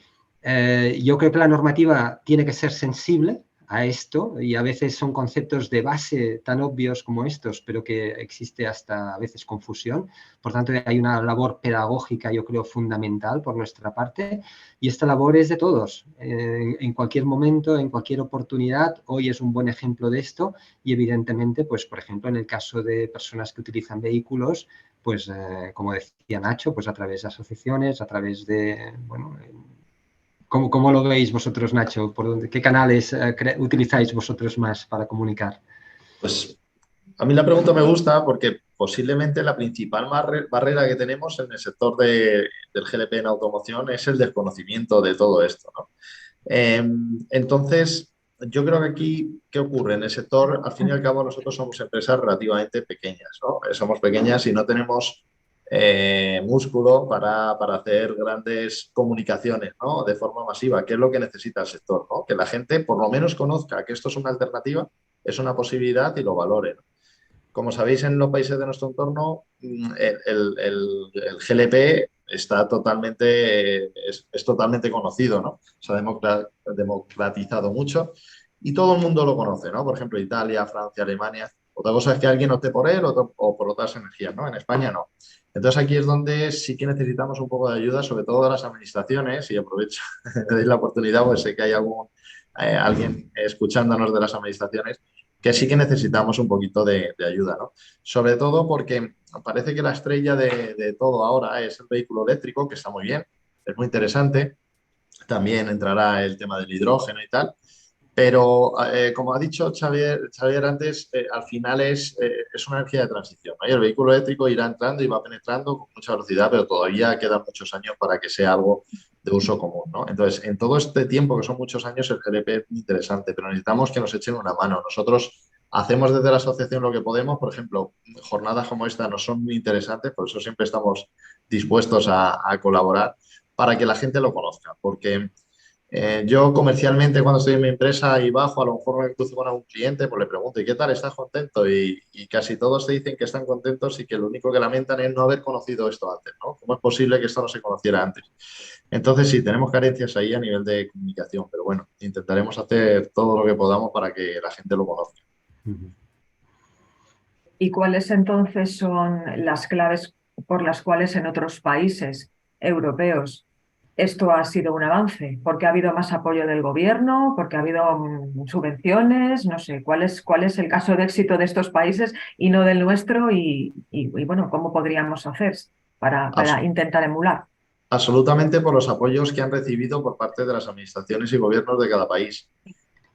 yo creo que la normativa tiene que ser sensible a esto y a veces son conceptos de base tan obvios como estos, pero que existe hasta a veces confusión. Por tanto, hay una labor pedagógica, yo creo, fundamental por nuestra parte y esta labor es de todos. En cualquier momento, en cualquier oportunidad, hoy es un buen ejemplo de esto y evidentemente, pues por ejemplo, en el caso de personas que utilizan vehículos, pues como decía Nacho, pues a través de asociaciones, a través de, bueno, ¿cómo lo veis vosotros, Nacho? ¿Qué canales utilizáis vosotros más para comunicar? Pues a mí la pregunta me gusta porque posiblemente la principal barrera que tenemos en el sector del GLP en automoción es el desconocimiento de todo esto, ¿no? Entonces, yo creo que aquí, ¿qué ocurre? En el sector, al fin y al cabo, nosotros somos empresas relativamente pequeñas, ¿no? Somos pequeñas y no tenemos músculo para hacer grandes comunicaciones, ¿no? De forma masiva, que es lo que necesita el sector, ¿no? Que la gente por lo menos conozca que esto es una alternativa, es una posibilidad y lo valore, ¿no? Como sabéis, en los países de nuestro entorno, el GLP está totalmente, es totalmente conocido, ¿no? Se ha democratizado mucho y todo el mundo lo conoce, ¿no? Por ejemplo, Italia, Francia, Alemania. Otra cosa es que alguien opte por él o por otras energías, ¿no? En España no. Entonces aquí es donde sí que necesitamos un poco de ayuda, sobre todo de las administraciones, y aprovecho de la oportunidad, pues sé que hay alguien escuchándonos de las administraciones que sí que necesitamos un poquito de ayuda, ¿no? Sobre todo porque parece que la estrella de todo ahora es el vehículo eléctrico, que está muy bien, es muy interesante. También entrará el tema del hidrógeno y tal. Pero, como ha dicho Xavier antes, al final es una energía de transición, ¿no? Y el vehículo eléctrico irá entrando y va penetrando con mucha velocidad, pero todavía quedan muchos años para que sea algo de uso común, ¿no? Entonces, en todo este tiempo, que son muchos años, el GLP es muy interesante, pero necesitamos que nos echen una mano. Nosotros hacemos desde la asociación lo que podemos. Por ejemplo, jornadas como esta nos son muy interesantes, por eso siempre estamos dispuestos a colaborar para que la gente lo conozca, porque yo comercialmente cuando estoy en mi empresa y bajo, a lo mejor me cruzo con algún cliente, pues le pregunto, ¿y qué tal? ¿Estás contento? Y casi todos te dicen que están contentos y que lo único que lamentan es no haber conocido esto antes, ¿no? ¿Cómo es posible que esto no se conociera antes? Entonces sí, tenemos carencias ahí a nivel de comunicación, pero bueno, intentaremos hacer todo lo que podamos para que la gente lo conozca. ¿Y cuáles entonces son las claves por las cuales en otros países europeos esto ha sido un avance? ¿Porque ha habido más apoyo del gobierno? ¿Porque ha habido subvenciones? No sé, cuál es el caso de éxito de estos países y no del nuestro? Y bueno, ¿cómo podríamos hacer para intentar emular? Absolutamente por los apoyos que han recibido por parte de las administraciones y gobiernos de cada país.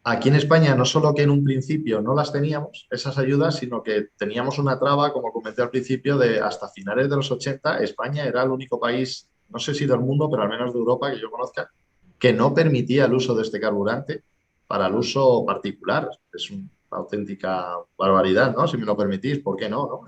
Aquí en España no solo que en un principio no las teníamos, esas ayudas, sino que teníamos una traba, como comenté al principio, de hasta finales de los 80, España era el único país no sé si del mundo, pero al menos de Europa que yo conozca, que no permitía el uso de este carburante para el uso particular. Es una auténtica barbaridad, ¿no? Si me lo permitís, ¿por qué no? ¿No?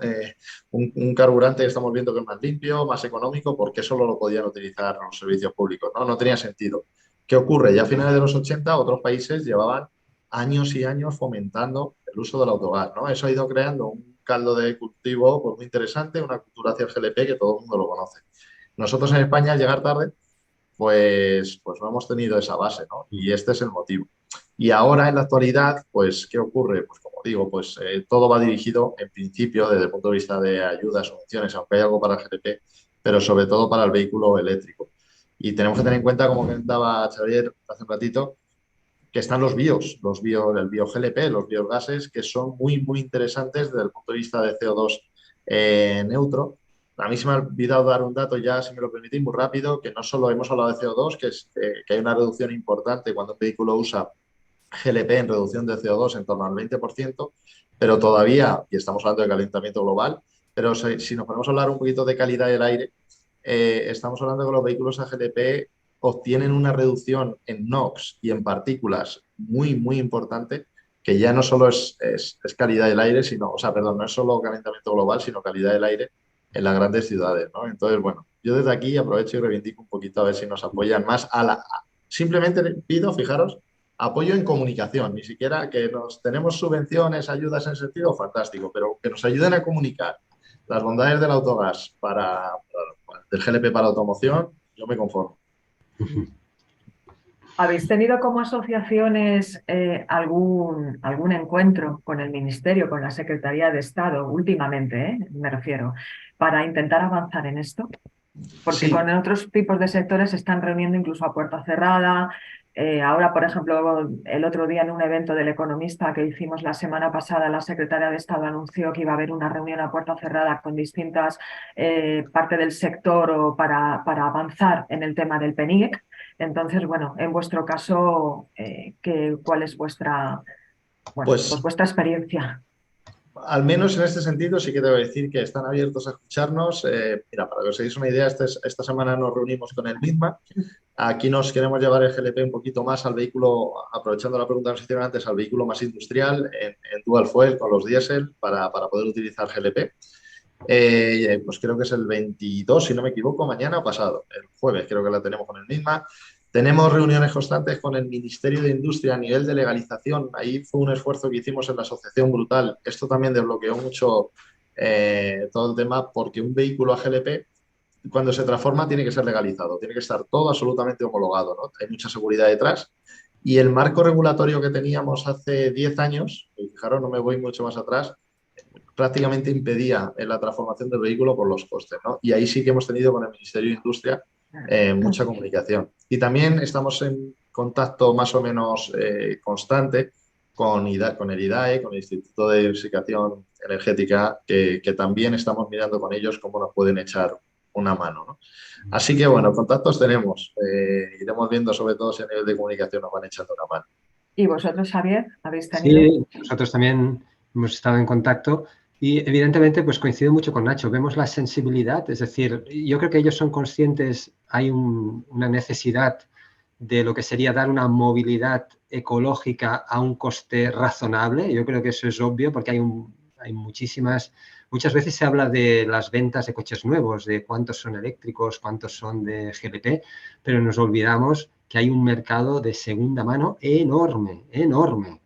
Un carburante que estamos viendo que es más limpio, más económico, ¿por qué solo lo podían utilizar los servicios públicos? No, no tenía sentido. ¿Qué ocurre? Ya a finales de los 80 otros países llevaban años y años fomentando el uso del autogás, ¿no? Eso ha ido creando un caldo de cultivo pues, muy interesante, una cultura hacia el GLP que todo el mundo lo conoce. Nosotros en España, al llegar tarde, pues no hemos tenido esa base, ¿no? Y este es el motivo. Y ahora, en la actualidad, pues, ¿qué ocurre? Pues, como digo, pues todo va dirigido, en principio, desde el punto de vista de ayudas, subvenciones, aunque hay algo para el GLP, pero sobre todo para el vehículo eléctrico. Y tenemos que tener en cuenta, como comentaba Xavier hace un ratito, que están los BIOS, el bio-GLP, los bioggases, que son muy, muy interesantes desde el punto de vista de CO2 neutro. A mí se me ha olvidado dar un dato ya, si me lo permitís, muy rápido, que no solo hemos hablado de CO2, que hay una reducción importante cuando un vehículo usa GLP en reducción de CO2 en torno al 20%, pero todavía, y estamos hablando de calentamiento global, pero si nos ponemos a hablar un poquito de calidad del aire, estamos hablando de que los vehículos a GLP obtienen una reducción en NOx y en partículas muy, muy importante, que ya no solo es calidad del aire, sino, o sea, perdón, no es solo calentamiento global, sino calidad del aire en las grandes ciudades, ¿no? Entonces, bueno, yo desde aquí aprovecho y reivindico un poquito a ver si nos apoyan más simplemente pido, fijaros, apoyo en comunicación, ni siquiera que tenemos subvenciones, ayudas en ese sentido, fantástico, pero que nos ayuden a comunicar las bondades del autogás del GLP para automoción, yo me conformo. ¿Habéis tenido como asociaciones algún encuentro con el Ministerio, con la Secretaría de Estado, últimamente, me refiero, para intentar avanzar en esto? Porque Sí. con otros tipos de sectores se están reuniendo incluso a puerta cerrada. Ahora, por ejemplo, el otro día en un evento del Economista que hicimos la semana pasada, la Secretaria de Estado anunció que iba a haber una reunión a puerta cerrada con distintas partes del sector para avanzar en el tema del PENIEC. Entonces, bueno, en vuestro caso, ¿cuál es vuestra experiencia? Al menos en este sentido sí que debo decir que están abiertos a escucharnos. Mira, para que os deis una idea, esta semana nos reunimos con el MITMA. Aquí nos queremos llevar el GLP un poquito más al vehículo, aprovechando la pregunta que nos hicieron antes, al vehículo más industrial, en dual fuel con los diésel para poder utilizar GLP. Pues creo que es el 22, si no me equivoco, mañana o pasado, el jueves creo que la tenemos con el MITMA. Tenemos reuniones constantes con el Ministerio de Industria a nivel de legalización. Ahí fue un esfuerzo que hicimos en la asociación brutal. Esto también desbloqueó mucho todo el tema porque un vehículo a GLP, cuando se transforma, tiene que ser legalizado. Tiene que estar todo absolutamente homologado, ¿no? Hay mucha seguridad detrás. Y el marco regulatorio que teníamos hace 10 años, y fijaros, no me voy mucho más atrás, prácticamente impedía la transformación del vehículo por los costes, ¿no? Y ahí sí que hemos tenido con el Ministerio de Industria mucha comunicación. Y también estamos en contacto más o menos constante con el IDAE, con el Instituto de Diversificación Energética, que también estamos mirando con ellos cómo nos pueden echar una mano, ¿no? Así que, bueno, contactos tenemos. Iremos viendo, sobre todo, si a nivel de comunicación nos van echando una mano. ¿Y vosotros, Xavier, habéis tenido? Sí, nosotros también hemos estado en contacto. Y evidentemente, pues coincido mucho con Nacho, vemos la sensibilidad, es decir, yo creo que ellos son conscientes, hay una necesidad de lo que sería dar una movilidad ecológica a un coste razonable. Yo creo que eso es obvio porque hay muchas veces se habla de las ventas de coches nuevos, de cuántos son eléctricos, cuántos son de GLP, pero nos olvidamos que hay un mercado de segunda mano enorme, enorme,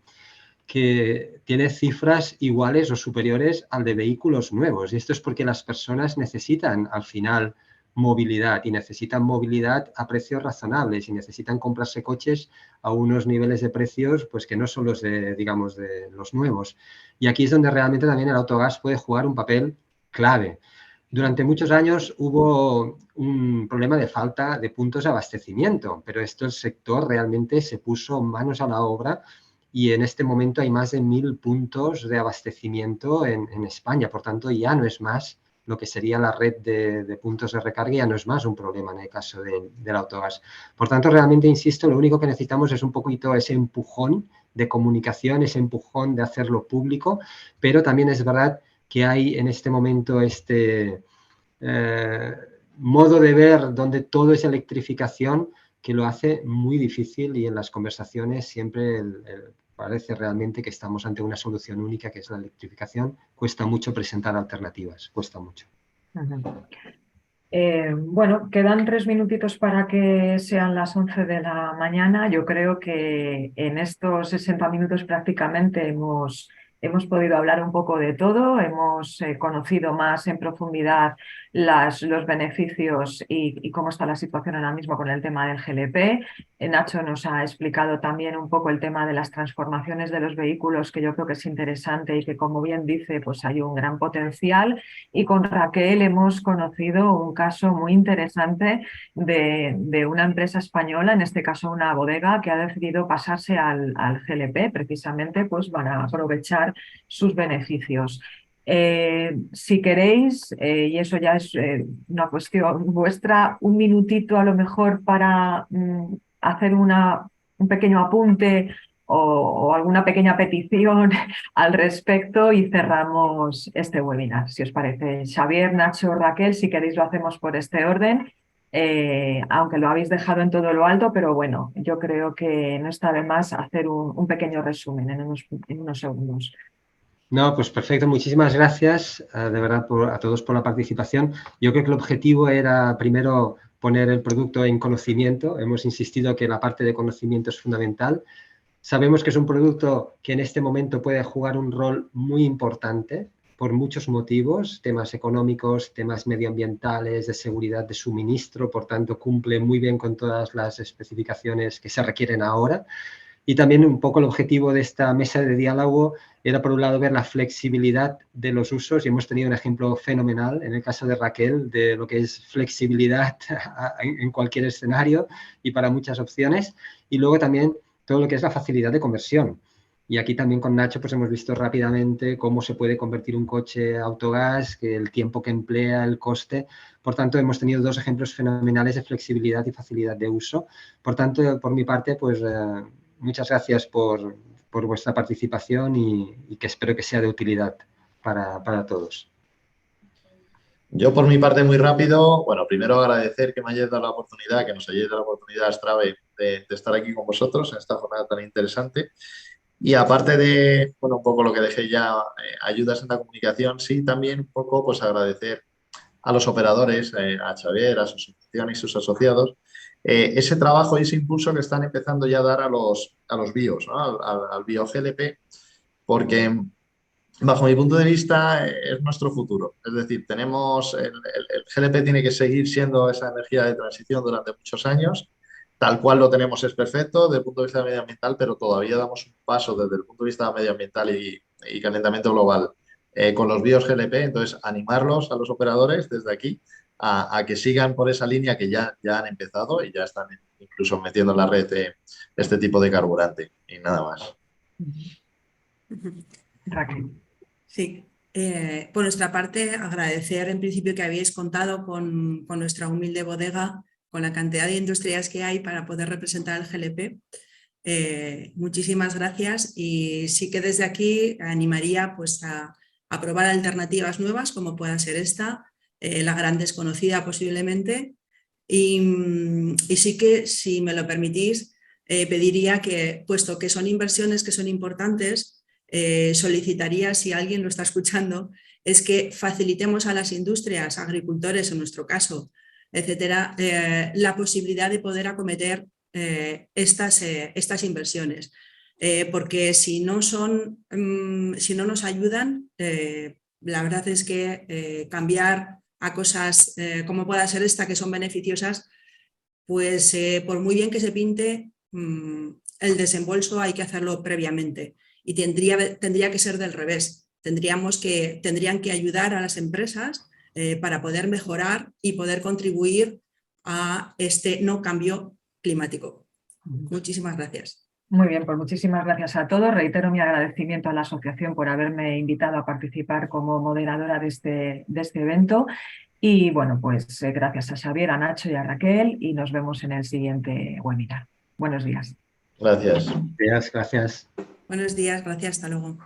que tiene cifras iguales o superiores al de vehículos nuevos. Y esto es porque las personas necesitan, al final, movilidad y necesitan movilidad a precios razonables y necesitan comprarse coches a unos niveles de precios pues que no son los de, digamos, de los nuevos. Y aquí es donde realmente también el autogás puede jugar un papel clave. Durante muchos años hubo un problema de falta de puntos de abastecimiento, pero el sector realmente se puso manos a la obra y en este momento hay más de 1000 puntos de abastecimiento en España. Por tanto, ya no es más lo que sería la red de puntos de recarga, ya no es más un problema en el caso del autogás. Por tanto, realmente, insisto, lo único que necesitamos es un poquito ese empujón de comunicación, ese empujón de hacerlo público, pero también es verdad que hay en este momento modo de ver donde todo es electrificación que lo hace muy difícil, y en las conversaciones siempre parece realmente que estamos ante una solución única, que es la electrificación. Cuesta mucho presentar alternativas, cuesta mucho. Bueno, quedan 3 minutitos para que sean las 11 de la mañana. Yo creo que en estos 60 minutos prácticamente hemos podido hablar un poco de todo, hemos conocido más en profundidad los beneficios y cómo está la situación ahora mismo con el tema del GLP. Nacho nos ha explicado también un poco el tema de las transformaciones de los vehículos, que yo creo que es interesante y que, como bien dice, pues hay un gran potencial. Y con Raquel hemos conocido un caso muy interesante de una empresa española, en este caso una bodega, que ha decidido pasarse al GLP precisamente pues para aprovechar sus beneficios. Si queréis, y eso ya es una cuestión vuestra, un minutito a lo mejor para hacer un pequeño apunte o alguna pequeña petición al respecto y cerramos este webinar, si os parece. Xavier, Nacho, Raquel, si queréis lo hacemos por este orden, aunque lo habéis dejado en todo lo alto, pero bueno, yo creo que no está de más hacer un pequeño resumen en unos segundos. No, pues perfecto. Muchísimas gracias, de verdad, a todos por la participación. Yo creo que el objetivo era, primero, poner el producto en conocimiento. Hemos insistido que la parte de conocimiento es fundamental. Sabemos que es un producto que en este momento puede jugar un rol muy importante por muchos motivos, temas económicos, temas medioambientales, de seguridad de suministro, por tanto cumple muy bien con todas las especificaciones que se requieren ahora. Y también un poco el objetivo de esta mesa de diálogo era, por un lado, ver la flexibilidad de los usos, y hemos tenido un ejemplo fenomenal en el caso de Raquel de lo que es flexibilidad en cualquier escenario y para muchas opciones. Y luego también todo lo que es la facilidad de conversión. Y aquí también con Nacho pues hemos visto rápidamente cómo se puede convertir un coche a autogás, que el tiempo que emplea, el coste. Por tanto, hemos tenido 2 ejemplos fenomenales de flexibilidad y facilidad de uso. Por tanto, por mi parte, pues muchas gracias por vuestra participación y que espero que sea de utilidad para todos. Yo, por mi parte, muy rápido, bueno, primero agradecer que me hayáis dado la oportunidad, que nos hayáis dado la oportunidad, Strave, de estar aquí con vosotros en esta jornada tan interesante. Y aparte de, bueno, un poco lo que dejé ya, ayudas en la comunicación, sí, también un poco, pues agradecer a los operadores, a Xavier, a su asociación y sus asociados, ese trabajo y ese impulso que están empezando ya a dar a los BIOS, ¿no? al BioGLP, porque bajo mi punto de vista es nuestro futuro. Es decir, tenemos el GLP tiene que seguir siendo esa energía de transición durante muchos años. Tal cual lo tenemos es perfecto desde el punto de vista medioambiental, pero todavía damos un paso desde el punto de vista medioambiental y calentamiento global con los BIOS GLP. Entonces, animarlos a los operadores desde aquí a que sigan por esa línea que ya han empezado y ya están incluso metiendo en la red este tipo de carburante. Y nada más. Raquel. Sí, por nuestra parte, agradecer en principio que habéis contado con nuestra humilde bodega, con la cantidad de industrias que hay para poder representar el GLP. Muchísimas gracias, y sí que desde aquí animaría pues, a probar alternativas nuevas, como pueda ser esta, la gran desconocida posiblemente. Y sí que, si me lo permitís, pediría que, puesto que son inversiones que son importantes, solicitaría, si alguien lo está escuchando, es que facilitemos a las industrias, agricultores en nuestro caso, etcétera, la posibilidad de poder acometer estas inversiones. Porque si no nos ayudan, la verdad es que cambiar a cosas como pueda ser esta, que son beneficiosas, pues por muy bien que se pinte, el desembolso hay que hacerlo previamente. Y tendría que ser del revés. Tendrían que ayudar a las empresas para poder mejorar y poder contribuir a este no cambio climático. Muchísimas gracias. Muy bien, pues muchísimas gracias a todos. Reitero mi agradecimiento a la asociación por haberme invitado a participar como moderadora de este evento. Y bueno, pues gracias a Xavier, a Nacho y a Raquel, y nos vemos en el siguiente webinar. Buenos días. Gracias. Gracias. Buenos días, gracias, hasta luego.